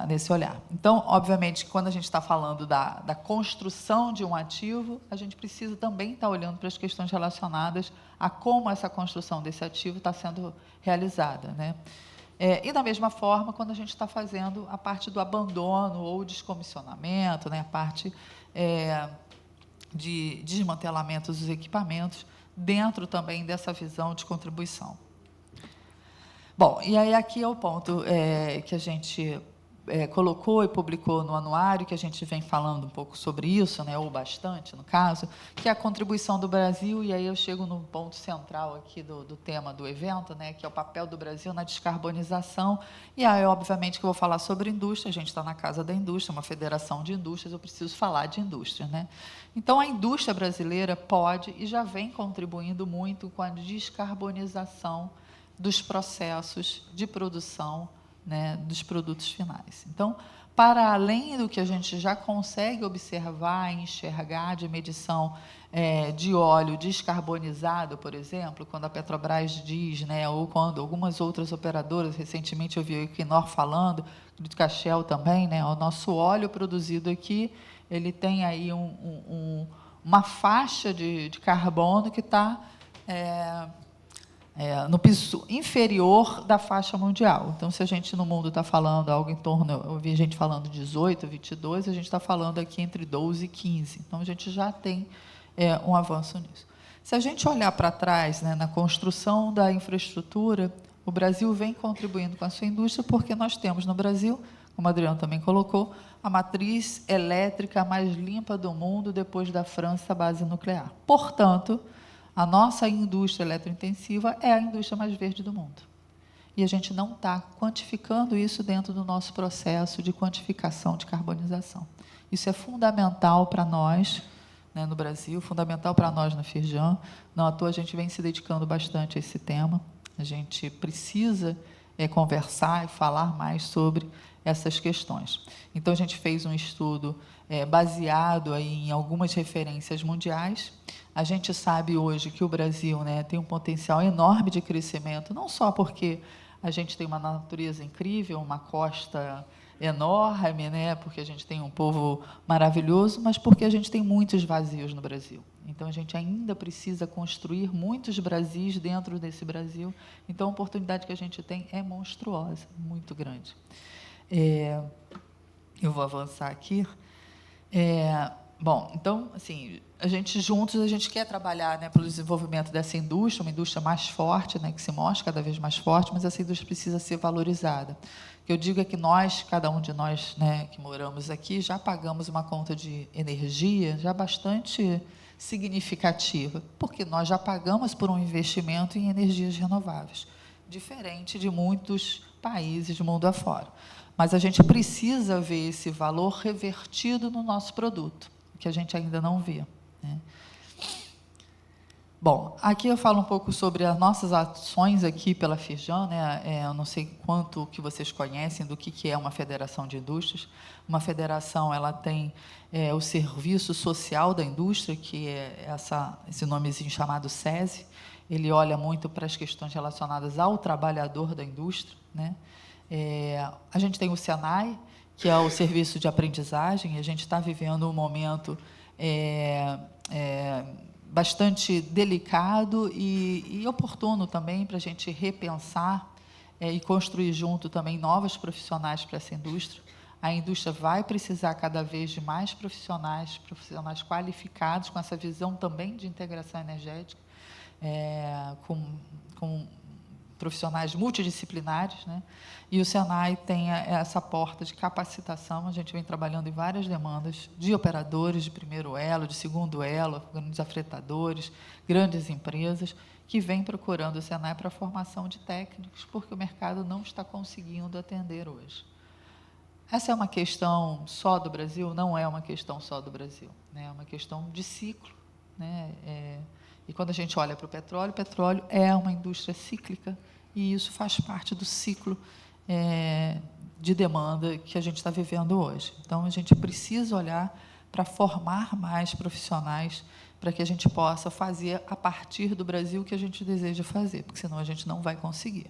nesse olhar. Então, obviamente, quando a gente está falando da construção de um ativo, a gente precisa também estar olhando para as questões relacionadas a como essa construção desse ativo está sendo realizada, né? E, da mesma forma, quando a gente está fazendo a parte do abandono ou descomissionamento, né, a parte de desmantelamento dos equipamentos, dentro também dessa visão de contribuição. Bom, e aí aqui é o ponto que a gente colocou e publicou no anuário, que a gente vem falando um pouco sobre isso, né, ou bastante, no caso, que é a contribuição do Brasil, e aí eu chego no ponto central aqui do tema do evento, né, que é o papel do Brasil na descarbonização, e aí, obviamente, que eu vou falar sobre indústria, a gente está na Casa da Indústria, uma federação de indústrias, eu preciso falar de indústria, né? Então, a indústria brasileira pode e já vem contribuindo muito com a descarbonização dos processos de produção, né, dos produtos finais. Então, para além do que a gente já consegue observar e enxergar de medição de óleo descarbonizado, por exemplo, quando a Petrobras diz, né, ou quando algumas outras operadoras, recentemente eu vi o Equinor falando, acredito que a Shell também, né, o nosso óleo produzido aqui, ele tem aí uma faixa de carbono que está no piso inferior da faixa mundial. Então, se a gente no mundo está falando algo em torno, eu vi gente falando 18, 22, a gente está falando aqui entre 12 e 15. Então, a gente já tem um avanço nisso. Se a gente olhar para trás, né, na construção da infraestrutura, o Brasil vem contribuindo com a sua indústria, porque nós temos no Brasil, como o Adriano também colocou, a matriz elétrica mais limpa do mundo, depois da França, a base nuclear. Portanto, a nossa indústria eletrointensiva é a indústria mais verde do mundo. E a gente não está quantificando isso dentro do nosso processo de quantificação de carbonização. Isso é fundamental para nós, né, no Brasil, fundamental para nós na Firjan. Não à toa a gente vem se dedicando bastante a esse tema. A gente precisa conversar e falar mais sobre essas questões. Então, a gente fez um estudo baseado aí em algumas referências mundiais. A gente sabe hoje que o Brasil, né, tem um potencial enorme de crescimento, não só porque a gente tem uma natureza incrível, uma costa enorme, né, porque a gente tem um povo maravilhoso, mas porque a gente tem muitos vazios no Brasil. Então, a gente ainda precisa construir muitos Brasis dentro desse Brasil. Então, a oportunidade que a gente tem é monstruosa, muito grande. Eu vou avançar aqui. Bom, então, assim, a gente juntos, a gente quer trabalhar, né, pelo desenvolvimento dessa indústria, uma indústria mais forte, né, que se mostra cada vez mais forte, mas essa indústria precisa ser valorizada. O que eu digo é que nós, cada um de nós, né, que moramos aqui, já pagamos uma conta de energia já bastante significativa, porque nós já pagamos por um investimento em energias renováveis, diferente de muitos países do mundo afora. Mas a gente precisa ver esse valor revertido no nosso produto, que a gente ainda não vê, né? Bom, aqui eu falo um pouco sobre as nossas ações aqui pela Firjan, né? Eu não sei quanto que vocês conhecem do que é uma federação de indústrias. Uma federação, ela tem o serviço social da indústria, que é esse nomezinho chamado SESI. Ele olha muito para as questões relacionadas ao trabalhador da indústria, né? A gente tem o SENAI, que é o serviço de aprendizagem, e a gente está vivendo um momento bastante delicado e oportuno também para a gente repensar e construir junto também novos profissionais para essa indústria. A indústria vai precisar cada vez de mais profissionais qualificados, com essa visão também de integração energética, com profissionais multidisciplinares, né? E o SENAI tem essa porta de capacitação. A gente vem trabalhando em várias demandas de operadores de primeiro elo, de segundo elo, grandes afretadores, grandes empresas, que vêm procurando o SENAI para a formação de técnicos, porque o mercado não está conseguindo atender hoje. Essa é uma questão só do Brasil? Não é uma questão só do Brasil, né? É uma questão de ciclo, né? E quando a gente olha para o petróleo é uma indústria cíclica, e isso faz parte do ciclo de demanda que a gente está vivendo hoje. Então, a gente precisa olhar para formar mais profissionais, para que a gente possa fazer, a partir do Brasil, o que a gente deseja fazer, porque senão a gente não vai conseguir.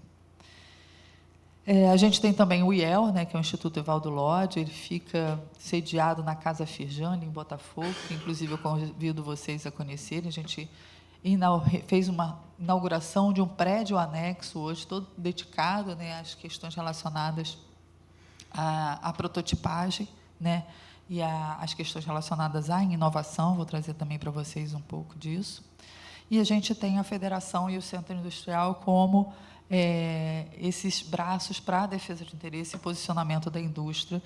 A gente tem também o IEL, né, que é o Instituto Evaldo Lodge. Ele fica sediado na Casa Firjan, em Botafogo, que, inclusive, eu convido vocês a conhecerem. A gente fez uma inauguração de um prédio anexo hoje, todo dedicado, né, às questões relacionadas à prototipagem, né, e às questões relacionadas à inovação. Vou trazer também para vocês um pouco disso. E a gente tem a Federação e o Centro Industrial como esses braços para a defesa de interesse e posicionamento da indústria,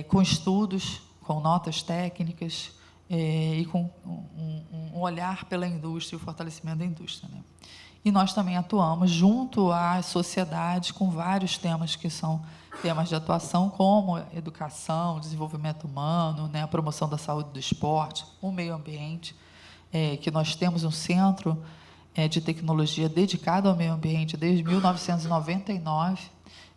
com estudos, com notas técnicas, e com um olhar pela indústria e o fortalecimento da indústria, né? E nós também atuamos junto à sociedade com vários temas que são temas de atuação, como educação, desenvolvimento humano, né, a promoção da saúde do esporte, o meio ambiente, que nós temos um centro de tecnologia dedicado ao meio ambiente desde 1999.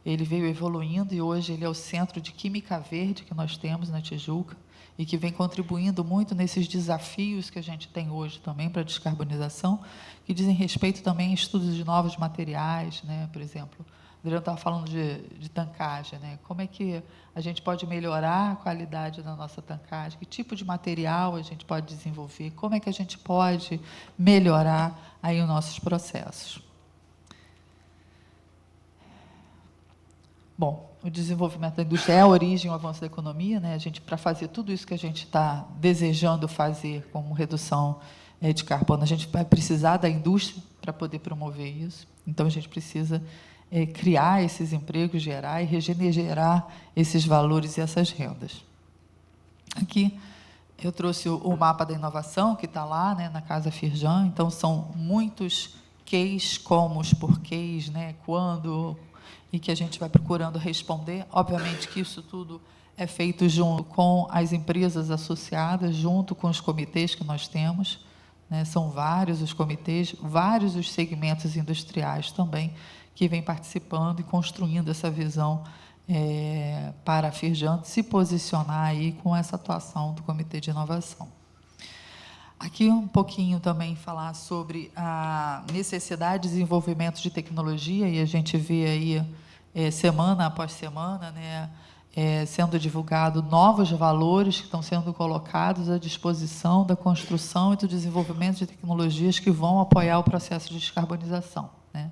Ele veio evoluindo e hoje ele é o Centro de Química Verde que nós temos na Tijuca, e que vem contribuindo muito nesses desafios que a gente tem hoje também para a descarbonização, que dizem respeito também a estudos de novos materiais, né? Por exemplo, o Adriano estava falando de tancagem, né? Como é que a gente pode melhorar a qualidade da nossa tancagem? Que tipo de material a gente pode desenvolver? Como é que a gente pode melhorar aí os nossos processos? Bom, o desenvolvimento da indústria é a origem, o avanço da economia, né? A gente, para fazer tudo isso que a gente está desejando fazer, como redução de carbono, a gente vai precisar da indústria para poder promover isso. Então, a gente precisa criar esses empregos, gerar e regenerar esses valores e essas rendas. Aqui eu trouxe o mapa da inovação, que está lá, né, na Casa Firjan. Então, são muitos quês, comos, porquês, né, quando, e que a gente vai procurando responder. Obviamente que isso tudo é feito junto com as empresas associadas, junto com os comitês que nós temos, né? São vários os comitês, vários os segmentos industriais também, que vêm participando e construindo essa visão para a Firjan se posicionar aí com essa atuação do Comitê de Inovação. Aqui um pouquinho também falar sobre a necessidade de desenvolvimento de tecnologia, e a gente vê aí, semana após semana, né, sendo divulgado novos valores que estão sendo colocados à disposição da construção e do desenvolvimento de tecnologias que vão apoiar o processo de descarbonização, né?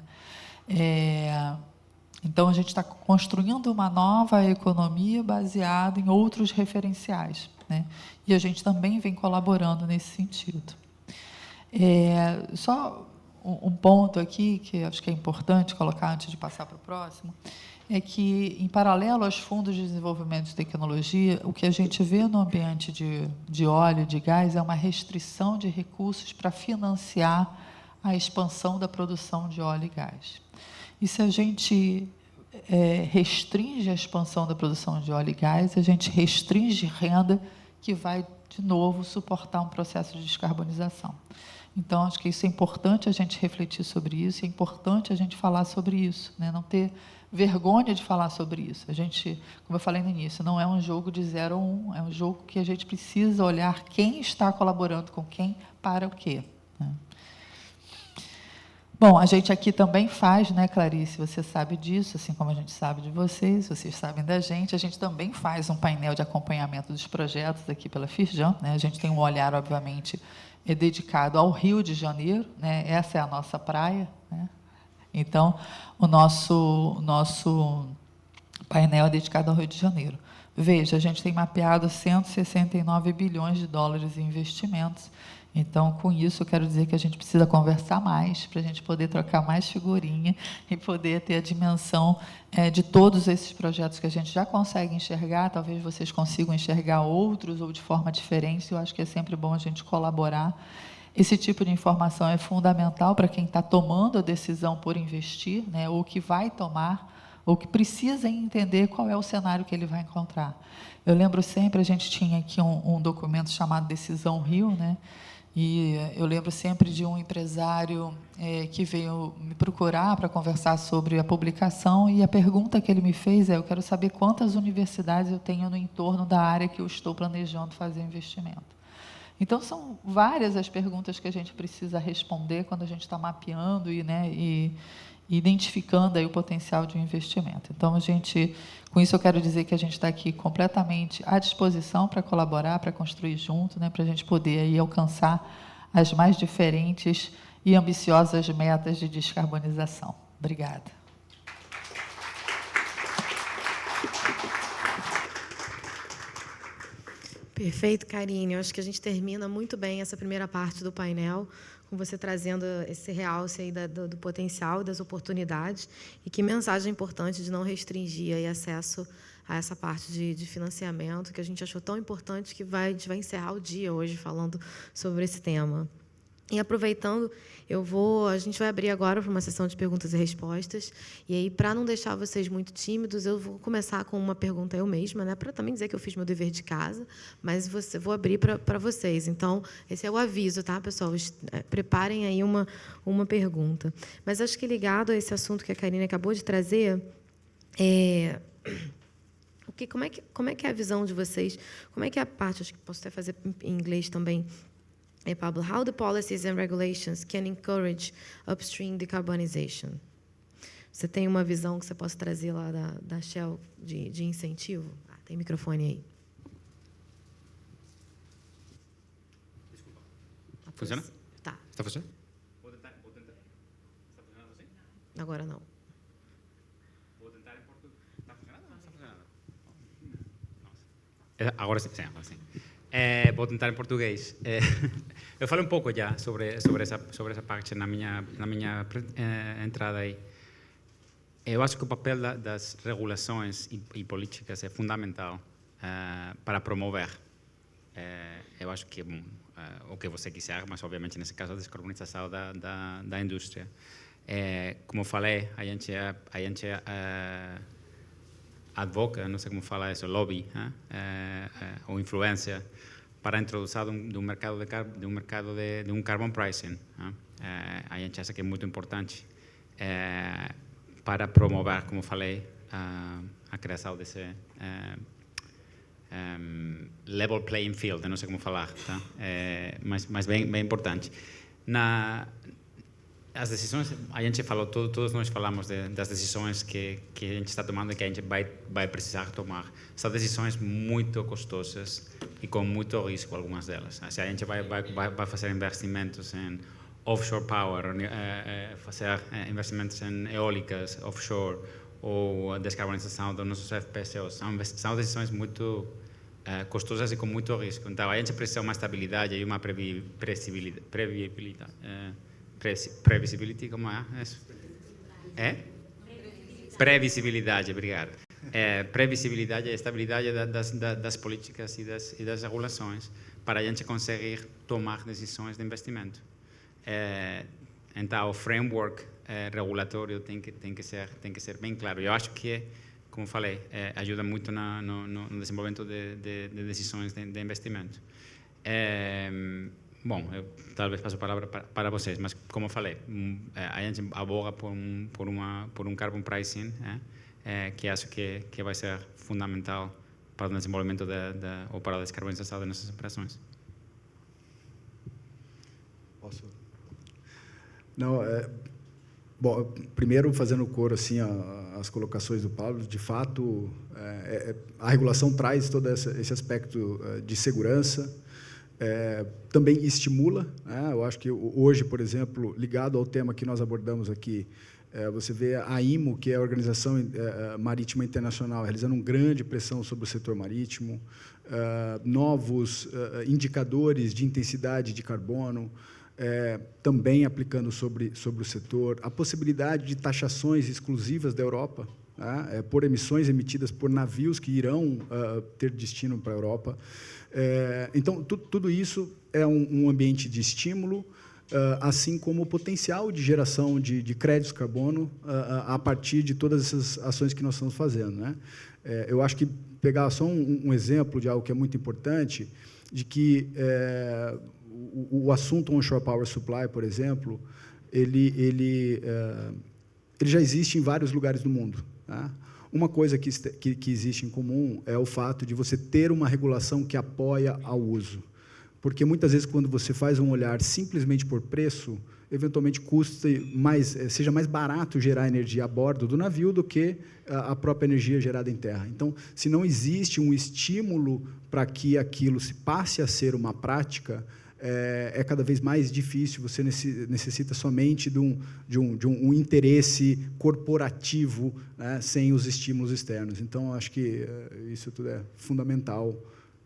Então, a gente está construindo uma nova economia baseada em outros referenciais, né? E a gente também vem colaborando nesse sentido. Só um ponto aqui, que acho que é importante colocar antes de passar para o próximo, é que, em paralelo aos fundos de desenvolvimento de tecnologia, o que a gente vê no ambiente de óleo e de gás é uma restrição de recursos para financiar a expansão da produção de óleo e gás. E se a gente restringe a expansão da produção de óleo e gás, a gente restringe renda que vai, de novo, suportar um processo de descarbonização. Então, acho que isso é importante a gente refletir sobre isso, é importante a gente falar sobre isso, né? Não ter vergonha de falar sobre isso. A gente, como eu falei no início, não é um jogo de 0 ou 1, é um jogo que a gente precisa olhar quem está colaborando com quem para o quê, né? Bom, a gente aqui também faz, né, Clarice, você sabe disso, assim como a gente sabe de vocês sabem da gente, a gente também faz um painel de acompanhamento dos projetos aqui pela Firjan, né? A gente tem um olhar, obviamente, dedicado ao Rio de Janeiro, né? Essa é a nossa praia, né? Então, o nosso painel é dedicado ao Rio de Janeiro. Veja, a gente tem mapeado 169 bilhões de dólares em investimentos. Então, com isso, eu quero dizer que a gente precisa conversar mais, para a gente poder trocar mais figurinha e poder ter a dimensão de todos esses projetos que a gente já consegue enxergar. Talvez vocês consigam enxergar outros ou de forma diferente. Eu acho que é sempre bom a gente colaborar. Esse tipo de informação é fundamental para quem está tomando a decisão por investir, né, ou que vai tomar, ou que precisa entender qual é o cenário que ele vai encontrar. Eu lembro sempre, a gente tinha aqui um documento chamado Decisão Rio, né? E eu lembro sempre de um empresário que veio me procurar para conversar sobre a publicação, e a pergunta que ele me fez é: eu quero saber quantas universidades eu tenho no entorno da área que eu estou planejando fazer investimento. Então, são várias as perguntas que a gente precisa responder quando a gente está mapeando e identificando aí o potencial de um investimento. Então, com isso eu quero dizer que a gente está aqui completamente à disposição para colaborar, para construir junto, né, para a gente poder aí alcançar as mais diferentes e ambiciosas metas de descarbonização. Obrigada. Perfeito, Karine. Eu acho que a gente termina muito bem essa primeira parte do painel, com você trazendo esse realce aí do potencial, das oportunidades, e que mensagem importante de não restringir aí acesso a essa parte de financiamento, que a gente achou tão importante, que a gente vai encerrar o dia hoje falando sobre esse tema. E aproveitando, a gente vai abrir agora para uma sessão de perguntas e respostas. E aí, para não deixar vocês muito tímidos, eu vou começar com uma pergunta eu mesma, né, para também dizer que eu fiz meu dever de casa, mas vou abrir para vocês. Então, esse é o aviso, tá, pessoal? Preparem aí uma pergunta. Mas acho que ligado a esse assunto que a Karine acabou de trazer, como é que é a visão de vocês? Como é que é a parte, acho que posso até fazer em inglês também, Pablo, how the policies and regulations can encourage upstream decarbonization? Você tem uma visão que você possa trazer lá da Shell de incentivo? Tem microfone aí. Desculpa. Funciona? Tá. Está funcionando? Vou tentar. Está funcionando assim? Agora não. Vou tentar em português. Está funcionando ou não está funcionando? Agora sim, agora sim. Vou tentar em português. Eu falei um pouco já sobre essa parte na minha entrada aí. Eu acho que o papel das regulações e políticas é fundamental para promover. Eu acho que o que você quiser, mas obviamente nesse caso a descarbonização da indústria. Como eu falei, a gente advoca, não sei como falar isso, lobby, ou influência para a introdução de um mercado de um carbon pricing. A gente acha que é muito importante para promover, como falei, a criação desse level playing field, não sei como falar, tá? Mas bem importante. As decisões, a gente falou, todos nós falamos das decisões que a gente está tomando e que a gente vai precisar tomar. São decisões muito custosas e com muito risco, algumas delas. Se a gente vai fazer investimentos em offshore power, fazer investimentos em eólicas offshore ou a descarbonização dos nossos FPSOs, são decisões muito custosas e com muito risco. Então, a gente precisa de uma estabilidade e uma previsibilidade, como é? Previsibilidade, obrigado. Previsibilidade e estabilidade das políticas e das regulações para a gente conseguir tomar decisões de investimento. Então, o framework regulatório tem que ser bem claro. Eu acho que, como falei, ajuda muito no desenvolvimento de decisões de investimento. Bom, eu talvez passo a palavra para vocês, mas como eu falei, a gente aboga por um carbon pricing, que acho que vai ser fundamental para o desenvolvimento ou para a descarbonização das nossas operações. Posso? Não, bom, primeiro fazendo coro assim as colocações do Pablo, de fato, a regulação traz todo esse aspecto de segurança. Também estimula, eu acho que hoje, por exemplo, ligado ao tema que nós abordamos aqui, você vê a IMO, que é a Organização Marítima Internacional, realizando uma grande pressão sobre o setor marítimo, novos indicadores de intensidade de carbono, também aplicando sobre o setor, a possibilidade de taxações exclusivas da Europa, por emissões emitidas por navios que irão ter destino para a Europa. Então, tudo isso é um ambiente de estímulo, assim como o potencial de geração de créditos carbono a partir de todas essas ações que nós estamos fazendo, né? Eu acho que pegar só um exemplo de algo que é muito importante, de que o assunto onshore power supply, por exemplo, ele já existe em vários lugares do mundo, tá? Uma coisa que existe em comum é o fato de você ter uma regulação que apoia ao uso. Porque, muitas vezes, quando você faz um olhar simplesmente por preço, eventualmente seja mais barato gerar energia a bordo do navio do que a própria energia gerada em terra. Então, se não existe um estímulo para que aquilo se passe a ser uma prática, é cada vez mais difícil, você necessita somente de um interesse corporativo, né, sem os estímulos externos. Então, acho que isso tudo é fundamental,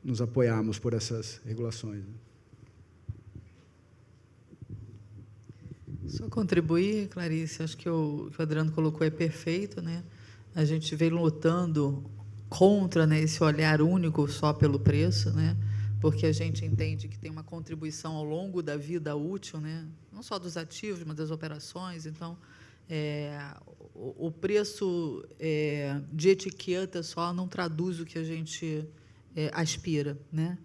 nos apoiarmos por essas regulações. Só contribuir, Clarice, acho que o que o Adriano colocou é perfeito, né? A gente vem lutando contra, né, esse olhar único só pelo preço, né? Porque a gente entende que tem uma contribuição ao longo da vida útil, né? Não só dos ativos, mas das operações. Então, o preço de etiqueta só não traduz o que a gente aspira, né?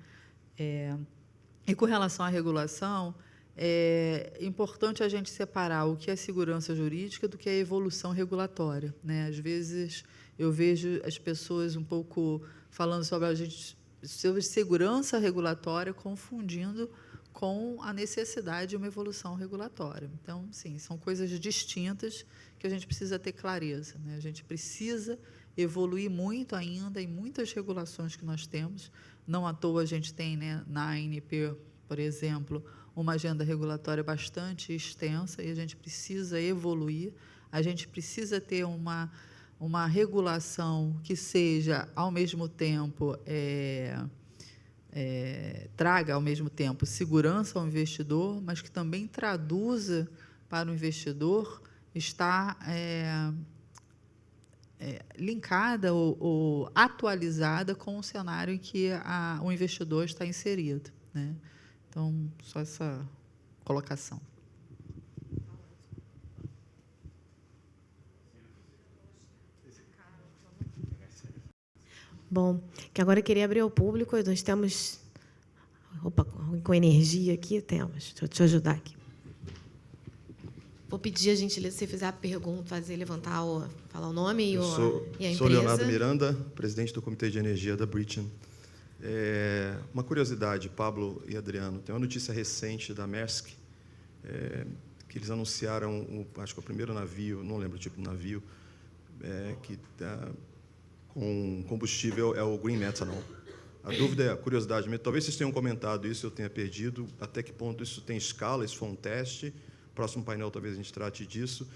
E com relação à regulação, é importante a gente separar o que é segurança jurídica do que é evolução regulatória, né? Às vezes, eu vejo as pessoas um pouco falando sobre segurança regulatória, confundindo com a necessidade de uma evolução regulatória. Então, sim, são coisas distintas que a gente precisa ter clareza, né? A gente precisa evoluir muito ainda em muitas regulações que nós temos. Não à toa a gente tem, né, na ANP, por exemplo, uma agenda regulatória bastante extensa e a gente precisa evoluir, a gente precisa ter uma regulação que seja, ao mesmo tempo, traga, ao mesmo tempo, segurança ao investidor, mas que também traduza para o investidor estar linkada ou atualizada com o cenário em que o investidor está inserido, né? Então, só essa colocação. Bom, que agora eu queria abrir ao público, nós estamos... Opa, com energia aqui, temos. Deixa eu te ajudar aqui. Vou pedir a gentileza, se você fizer a pergunta, falar o nome e a empresa. Sou Leonardo Miranda, presidente do Comitê de Energia da Britton. Uma curiosidade, Pablo e Adriano, tem uma notícia recente da Maersk, que eles anunciaram, acho que o primeiro navio, não lembro o tipo de navio, que com combustível é o Green Methanol. A dúvida, a curiosidade, talvez vocês tenham comentado isso, eu tenha perdido, até que ponto isso tem escala, isso foi um teste. Próximo painel, talvez a gente trate disso.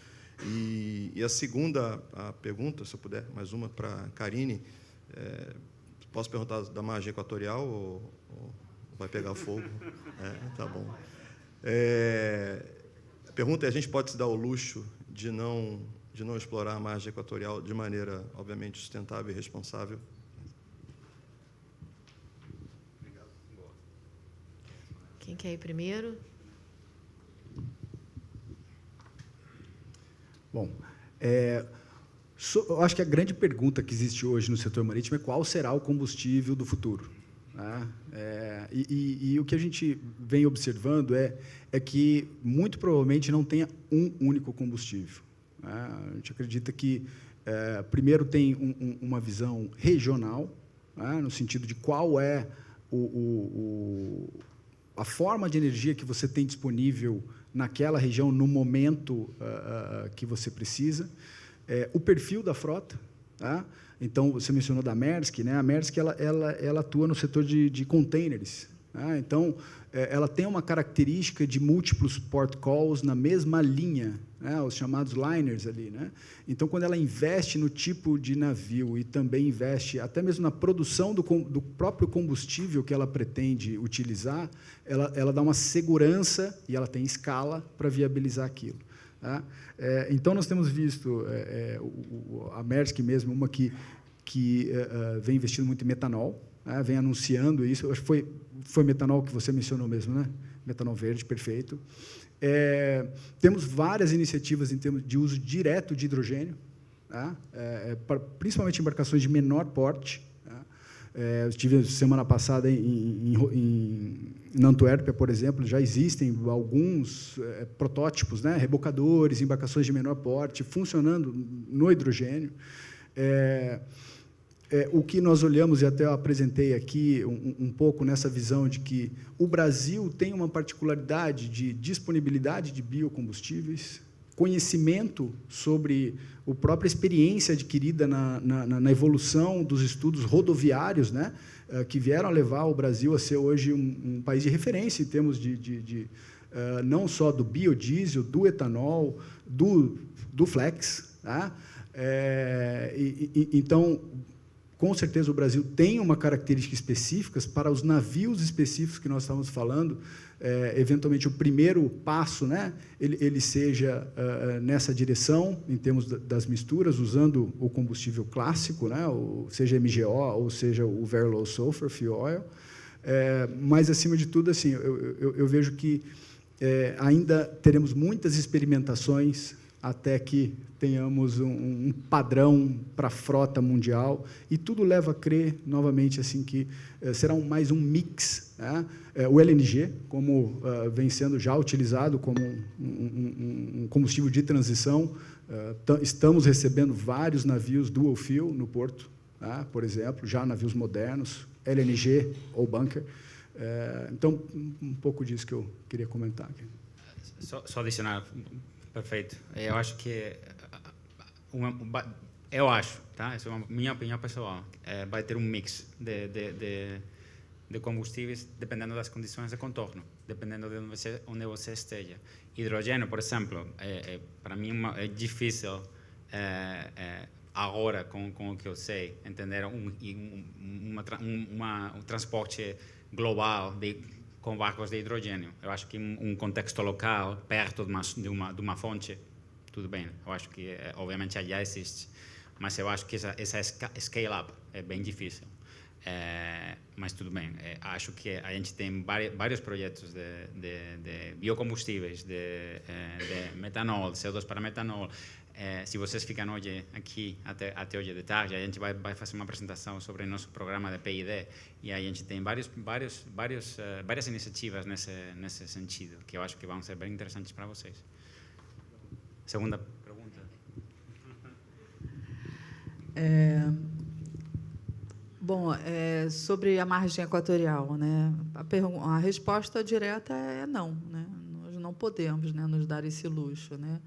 E a segunda pergunta, se eu puder, mais uma para a Karine. Posso perguntar da margem equatorial ou vai pegar fogo? Tá bom. A pergunta é, a gente pode se dar o luxo de não explorar a margem equatorial de maneira, obviamente, sustentável e responsável? Obrigado. Quem quer ir primeiro? Bom, Eu acho que a grande pergunta que existe hoje no setor marítimo é qual será o combustível do futuro. Né? E o que a gente vem observando é que, muito provavelmente, não tenha um único combustível. Né? A gente acredita que, primeiro, tem uma visão regional, né? No sentido de qual é a forma de energia que você tem disponível naquela região, no momento que você precisa. O perfil da frota. Tá? Então, você mencionou da Maersk, né? A Maersk ela atua no setor de containers. Tá? Então, ela tem uma característica de múltiplos port calls na mesma linha, né? Os chamados liners ali. Né? Então, quando ela investe no tipo de navio e também investe até mesmo na produção do próprio combustível que ela pretende utilizar, ela dá uma segurança e ela tem escala para viabilizar aquilo. Tá? Então, nós temos visto a Maersk mesmo, uma que vem investindo muito em metanol, né? Vem anunciando isso. Acho que foi metanol que você mencionou mesmo, né? Metanol verde, perfeito. Temos várias iniciativas em termos de uso direto de hidrogênio, tá? Principalmente embarcações de menor porte. Tá? Eu estive semana passada na Antuérpia, por exemplo, já existem alguns protótipos, né? Rebocadores, embarcações de menor porte, funcionando no hidrogênio. O que nós olhamos, e até eu apresentei aqui um pouco nessa visão de que o Brasil tem uma particularidade de disponibilidade de biocombustíveis, conhecimento sobre a própria experiência adquirida na evolução dos estudos rodoviários, né, que vieram a levar o Brasil a ser hoje um país de referência em termos não só do biodiesel, do etanol, do flex. Tá? Então, com certeza, o Brasil tem uma característica específica para os navios específicos que nós estamos falando. Eventualmente, o primeiro passo, né, ele seja nessa direção, em termos das misturas, usando o combustível clássico, né, seja MGO ou seja o Very Low Sulfur Fuel Oil. Mas, acima de tudo, assim, eu vejo que ainda teremos muitas experimentações até que tenhamos um padrão para a frota mundial, e tudo leva a crer, novamente, assim, que será mais um mix. Né? O LNG, como vem sendo já utilizado como um combustível de transição, estamos recebendo vários navios dual fuel no porto, tá? Por exemplo, já navios modernos, LNG ou bunker. Então, um pouco disso que eu queria comentar aqui. Só adicionar. Perfeito. Eu acho que eu acho, tá? Essa é a minha opinião pessoal. Vai ter um mix de combustíveis dependendo das condições de contorno, dependendo de onde você esteja. Hidrogênio, por exemplo, para mim é difícil agora com o que eu sei entender um transporte global com barcos de hidrogênio. Eu acho que um contexto local, perto de uma fonte, tudo bem. Eu acho que, obviamente, já existe. Mas eu acho que essa scale-up é bem difícil. Mas tudo bem. Acho que a gente tem vários projetos de biocombustíveis, de metanol, CO2 para metanol. Se vocês ficam hoje aqui até hoje de tarde, a gente vai fazer uma apresentação sobre o nosso programa de PID, e a gente tem várias iniciativas nesse sentido, que eu acho que vão ser bem interessantes para vocês. Segunda pergunta. Bom, sobre a margem equatorial, né? A resposta direta é não, né? Nós não podemos, né, nos dar esse luxo, né?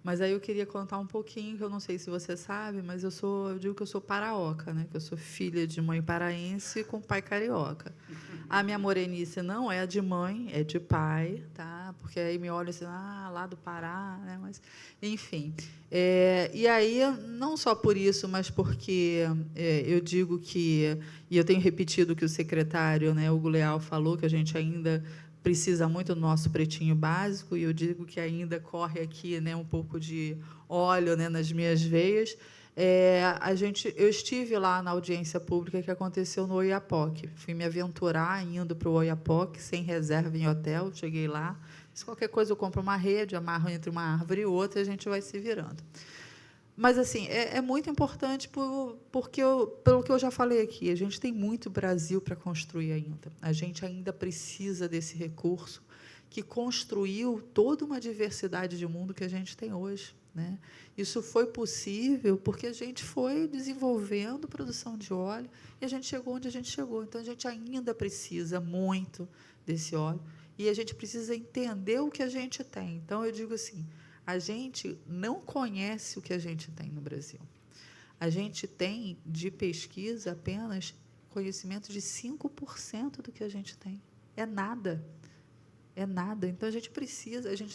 Mas aí eu queria contar um pouquinho, que eu não sei se você sabe, mas eu digo que eu sou paraoca, né? Que eu sou filha de mãe paraense com pai carioca. A minha morenice não é de mãe, é de pai, tá? Porque aí me olham assim, lá do Pará, né? Mas, enfim. E aí, não só por isso, mas porque eu digo que, e eu tenho repetido que o secretário, né, Hugo Leal, falou que a gente ainda precisa muito do nosso pretinho básico, e eu digo que ainda corre aqui, né, um pouco de óleo, né, nas minhas veias. Eu estive lá na audiência pública que aconteceu no Oiapoque. Fui me aventurar indo para o Oiapoque, sem reserva em hotel. Cheguei lá. Se qualquer coisa, eu compro uma rede, amarro entre uma árvore e outra, e a gente vai se virando. Mas, assim, é muito importante pelo que eu já falei aqui. A gente tem muito Brasil para construir ainda. A gente ainda precisa desse recurso que construiu toda uma diversidade de mundo que a gente tem hoje, né? Isso foi possível porque a gente foi desenvolvendo produção de óleo e a gente chegou onde a gente chegou. Então, a gente ainda precisa muito desse óleo e a gente precisa entender o que a gente tem. Então, eu digo assim, a gente não conhece o que a gente tem no Brasil. A gente tem, de pesquisa, apenas conhecimento de 5% do que a gente tem. É nada. É nada. Então, a gente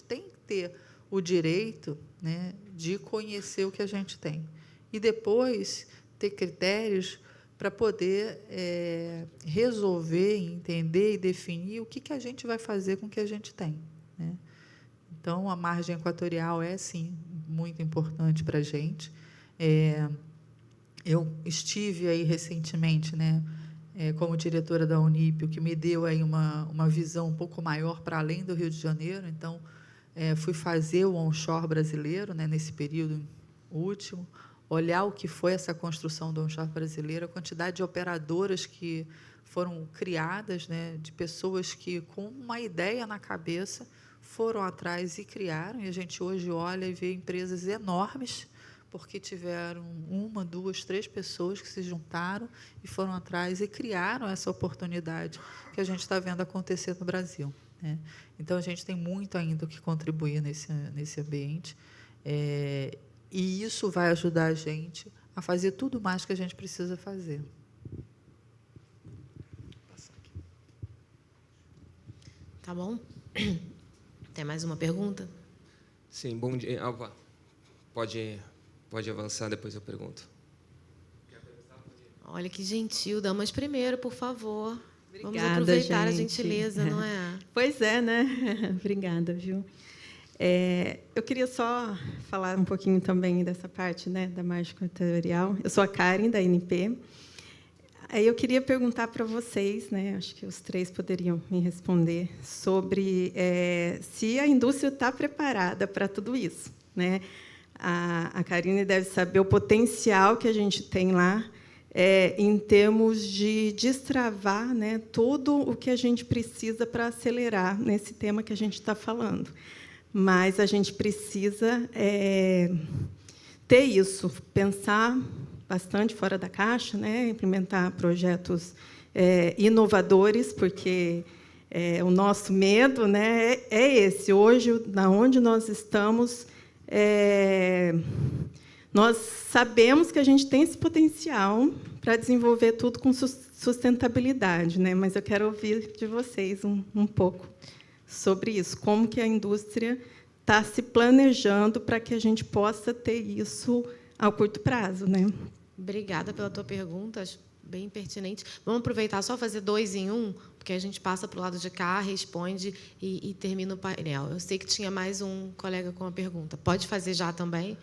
tem que ter o direito, né, de conhecer o que a gente tem. E, depois, ter critérios para poder resolver, entender e definir o que a gente vai fazer com o que a gente tem, né? Então, a margem equatorial é, sim, muito importante para a gente. Eu estive aí recentemente, né, como diretora da Unip, o que me deu aí uma visão um pouco maior para além do Rio de Janeiro. Então, fui fazer o onshore brasileiro, né, nesse período último, olhar o que foi essa construção do onshore brasileiro, a quantidade de operadoras que foram criadas, né, de pessoas que, com uma ideia na cabeça, foram atrás e criaram. E a gente hoje olha e vê empresas enormes, porque tiveram 1, 2, 3 pessoas que se juntaram e foram atrás e criaram essa oportunidade que a gente está vendo acontecer no Brasil, né? Então, a gente tem muito ainda o que contribuir nesse ambiente, e isso vai ajudar a gente a fazer tudo mais que a gente precisa fazer. Tá bom? Tem mais uma pergunta? Sim, bom dia. Alva, pode avançar, depois eu pergunto. Olha que gentil, damas primeiro, por favor. Obrigada, vamos aproveitar gente. A gentileza, não é? Pois é, né? Obrigada, viu? Eu queria só falar um pouquinho também dessa parte, né, da margem equatorial. Eu sou a Karen, da INP. Aí eu queria perguntar para vocês, né, acho que os 3 poderiam me responder, sobre se a indústria está preparada para tudo isso, né? A Karine deve saber o potencial que a gente tem lá, em termos de destravar, né, tudo o que a gente precisa para acelerar nesse tema que a gente está falando. Mas a gente precisa ter isso, pensar bastante fora da caixa, né, implementar projetos inovadores, porque o nosso medo, né, é esse. Hoje, na onde nós estamos, nós sabemos que a gente tem esse potencial para desenvolver tudo com sustentabilidade, né? Mas eu quero ouvir de vocês um pouco sobre isso, como que a indústria está se planejando para que a gente possa ter isso a curto prazo, né? Obrigada pela tua pergunta, acho bem pertinente. Vamos aproveitar só fazer 2 em 1, porque a gente passa para o lado de cá, responde e termina o painel. Eu sei que tinha mais um colega com uma pergunta. Pode fazer já também?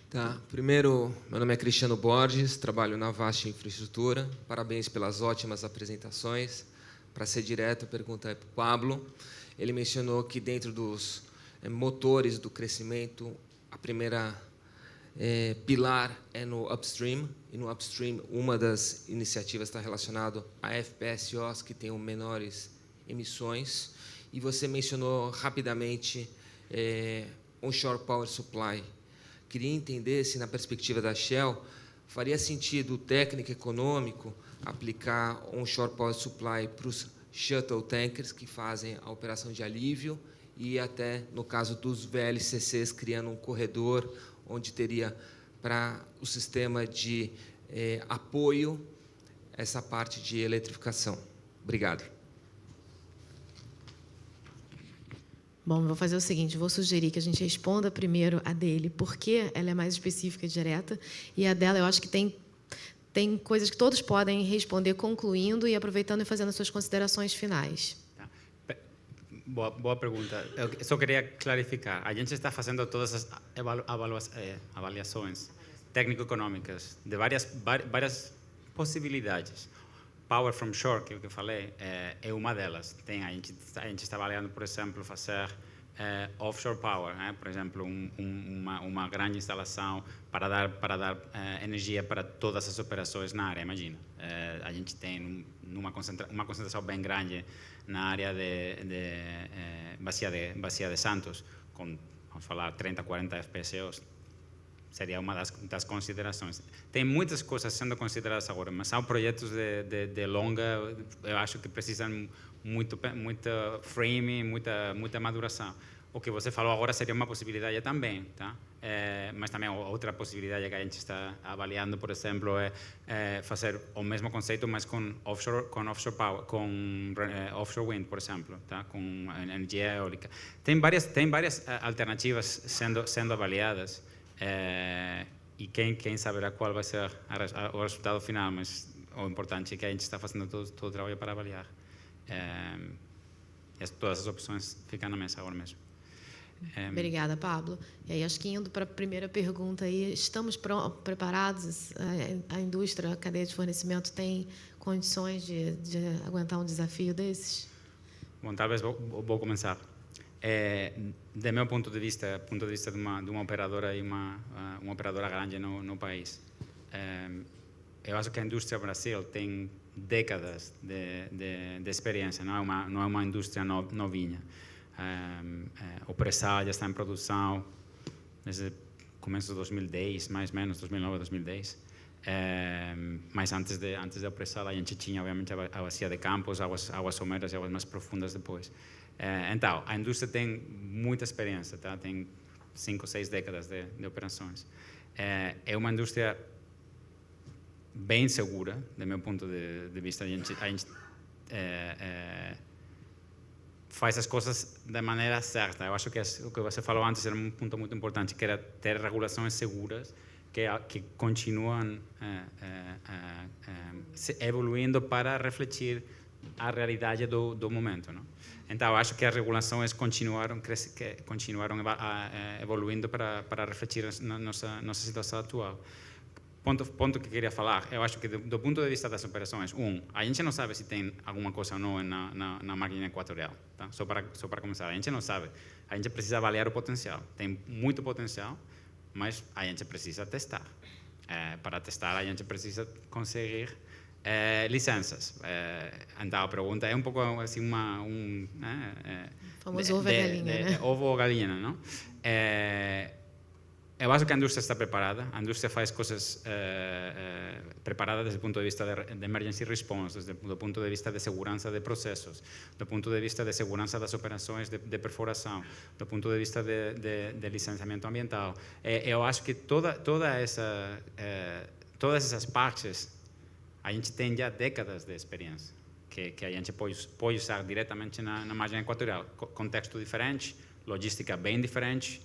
Tá. Primeiro, meu nome é Cristiano Borges, trabalho na Vast Infraestrutura. Parabéns pelas ótimas apresentações. Para ser direto, a pergunta é para o Pablo. Ele mencionou que, dentro dos motores do crescimento, a primeira pilar é no upstream, e no upstream uma das iniciativas está relacionada a FPSOs, que tenham menores emissões, e você mencionou rapidamente onshore power supply. Queria entender se, na perspectiva da Shell, faria sentido técnico e econômico aplicar onshore power supply para os shuttle tankers que fazem a operação de alívio e até, no caso dos VLCCs, criando um corredor onde teria para o sistema de apoio essa parte de eletrificação. Obrigado. Bom, vou fazer o seguinte, vou sugerir que a gente responda primeiro a dele, porque ela é mais específica e direta, e a dela eu acho que tem coisas que todos podem responder concluindo e aproveitando e fazendo as suas considerações finais. Boa pergunta. Eu só queria clarificar. A gente está fazendo todas as avaliações técnico-econômicas de várias possibilidades. Power from shore, que eu falei, é uma delas. A gente está avaliando, por exemplo, fazer offshore power, por exemplo, uma grande instalação para dar energia para todas as operações na área. Imagina, a gente tem uma concentração bem grande na área de Bacia de Santos, com, vamos falar, 30, 40 FPSOs. Seria uma das considerações. Tem muitas coisas sendo consideradas agora, mas são projetos de longa, eu acho que precisam muita frame, muita maduração. O que você falou agora seria uma possibilidade também, tá? Mas também outra possibilidade que a gente está avaliando, por exemplo, é fazer o mesmo conceito, mas com offshore power, com offshore wind, por exemplo, tá? Com energia eólica. Tem várias alternativas sendo avaliadas. E quem saberá qual vai ser o resultado final, mas o importante é que a gente está fazendo todo o trabalho para avaliar. Todas as opções ficam na mesa agora mesmo. Obrigada, Pablo. E aí, acho que indo para a primeira pergunta, aí, estamos preparados? A indústria, a cadeia de fornecimento tem condições de aguentar um desafio desses? Bom, talvez vou começar. Do meu ponto de vista de uma operadora e uma operadora grande no país, eu acho que a indústria Brasil tem décadas de experiência, não é uma indústria novinha. O pré-sal já está em produção desde o começo de 2010, mais ou menos, 2009, 2010. Mas antes do pré-sal a gente tinha, obviamente, a bacia de Campos, águas someras e águas mais profundas depois. Então, a indústria tem muita experiência, tá? Tem 5, 6 décadas de operações. É uma indústria bem segura, do meu ponto de vista. A gente faz as coisas da maneira certa. Eu acho que o que você falou antes era um ponto muito importante, que era ter regulações seguras que continuam evoluindo para refletir a realidade do momento, não? Então, eu acho que as regulações continuaram evoluindo para refletir a nossa situação atual. Ponto que queria falar, eu acho que do ponto de vista das operações, a gente não sabe se tem alguma coisa ou não na máquina equatorial, tá? Só para começar, a gente não sabe. A gente precisa avaliar o potencial. Tem muito potencial, mas a gente precisa testar. Para testar, a gente precisa conseguir licenças. Então, a pergunta é um pouco assim famoso ovo e galinha, né? Ovo ou galinha, não? Eu acho que a indústria está preparada. A indústria faz coisas preparadas desde o ponto de vista de emergency response, desde o ponto de vista de segurança de processos, do ponto de vista de segurança das operações de perfuração, do ponto de vista de licenciamento ambiental. Eu acho que todas essas partes a gente tem já décadas de experiência que a gente pode usar diretamente na margem equatorial. Contexto diferente, logística bem diferente.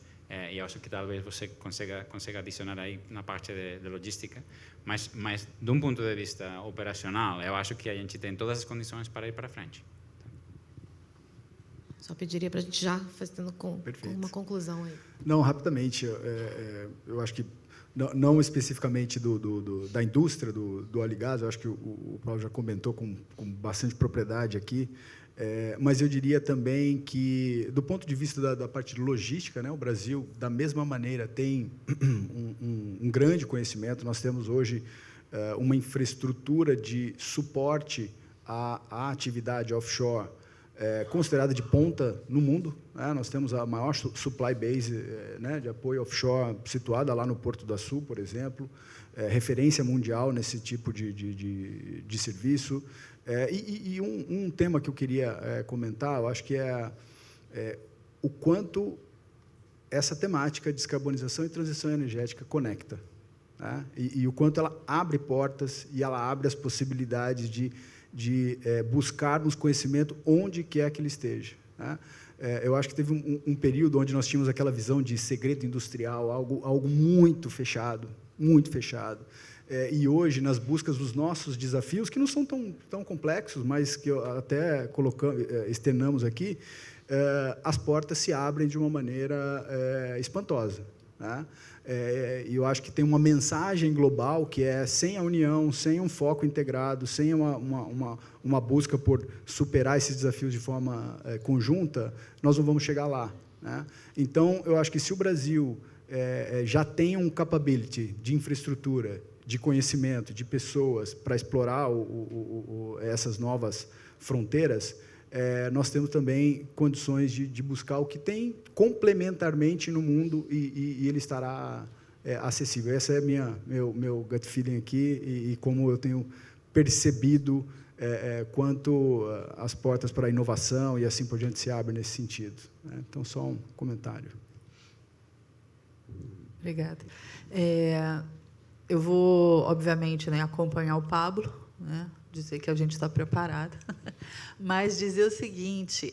E eu acho que talvez você consiga adicionar aí na parte de logística, mas de um ponto de vista operacional, eu acho que a gente tem todas as condições para ir para frente. Só pediria para a gente já fazendo com uma conclusão aí. Não, rapidamente, eu acho que não especificamente da indústria do óleo e gás, eu acho que o Paulo já comentou com bastante propriedade aqui. Mas eu diria também que, do ponto de vista da parte de logística, né, o Brasil, da mesma maneira, tem um grande conhecimento. Nós temos hoje uma infraestrutura de suporte à atividade offshore considerada de ponta no mundo, né? Nós temos a maior supply base né, de apoio offshore situada lá no Porto do Açu, por exemplo, referência mundial nesse tipo de serviço. E um tema que eu queria comentar, eu acho que é o quanto essa temática de descarbonização e transição energética conecta, né? E o quanto ela abre portas e ela abre as possibilidades de buscarmos conhecimento onde quer que ele esteja, né? Eu acho que teve um período onde nós tínhamos aquela visão de segredo industrial, algo muito fechado, muito fechado. E hoje, nas buscas dos nossos desafios, que não são tão complexos, mas que até externamos aqui, as portas se abrem de uma maneira espantosa, né? E eu acho que tem uma mensagem global que é, sem a união, sem um foco integrado, sem uma busca por superar esses desafios de forma conjunta, nós não vamos chegar lá, né? Então, eu acho que se o Brasil já tem um capability de infraestrutura, de conhecimento, de pessoas para explorar essas novas fronteiras, nós temos também condições de buscar o que tem complementarmente no mundo e ele estará acessível. Esse é meu gut feeling aqui e como eu tenho percebido quanto as portas para a inovação e assim por diante se abrem nesse sentido, né? Então, só um comentário. Obrigada. Eu vou, obviamente, né, acompanhar o Pablo, né, dizer que a gente está preparada, mas dizer o seguinte,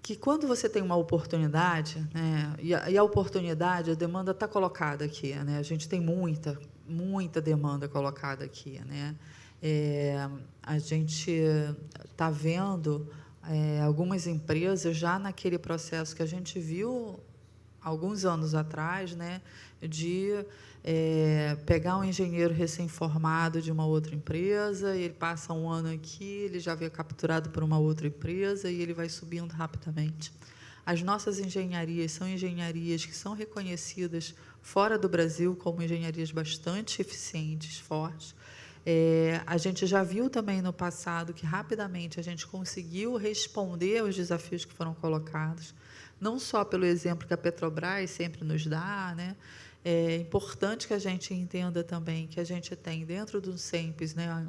que quando você tem uma oportunidade, né, e a oportunidade, a demanda está colocada aqui, né, a gente tem muita demanda colocada aqui, né, a gente está vendo algumas empresas já naquele processo que a gente viu alguns anos atrás, né, de pegar um engenheiro recém-formado de uma outra empresa, e ele passa um ano aqui, ele já vê capturado por uma outra empresa e ele vai subindo rapidamente. As nossas engenharias são engenharias que são reconhecidas fora do Brasil como engenharias bastante eficientes, fortes. A gente já viu também no passado que rapidamente a gente conseguiu responder aos desafios que foram colocados, não só pelo exemplo que a Petrobras sempre nos dá, né? É importante que a gente entenda também que a gente tem dentro do SEMPES, né,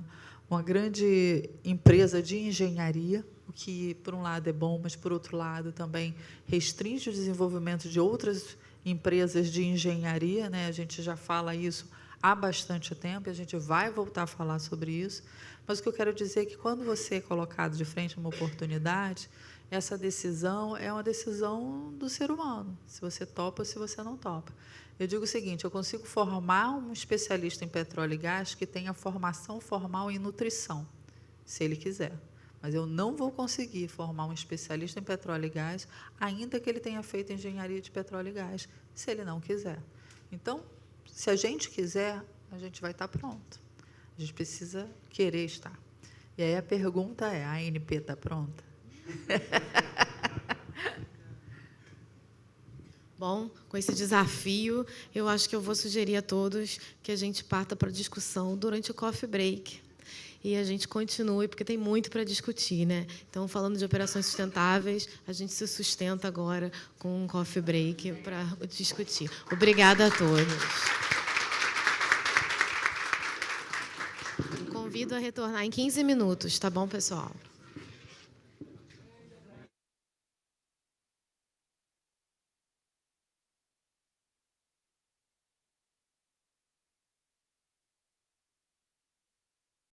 uma grande empresa de engenharia, o que, por um lado, é bom, mas, por outro lado, também restringe o desenvolvimento de outras empresas de engenharia, né? A gente já fala isso há bastante tempo, e a gente vai voltar a falar sobre isso. Mas o que eu quero dizer é que, quando você é colocado de frente a uma oportunidade, essa decisão é uma decisão do ser humano, se você topa ou se você não topa. Eu digo o seguinte, eu consigo formar um especialista em petróleo e gás que tenha formação formal em nutrição, se ele quiser. Mas eu não vou conseguir formar um especialista em petróleo e gás, ainda que ele tenha feito engenharia de petróleo e gás, se ele não quiser. Então, se a gente quiser, a gente vai estar pronto. A gente precisa querer estar. E aí a pergunta é, a ANP está pronta? Bom, com esse desafio, eu acho que eu vou sugerir a todos que a gente parta para a discussão durante o coffee break. E a gente continue, porque tem muito para discutir, né? Então, falando de operações sustentáveis, a gente se sustenta agora com um coffee break para discutir. Obrigada a todos. Convido a retornar em 15 minutos, tá bom, pessoal?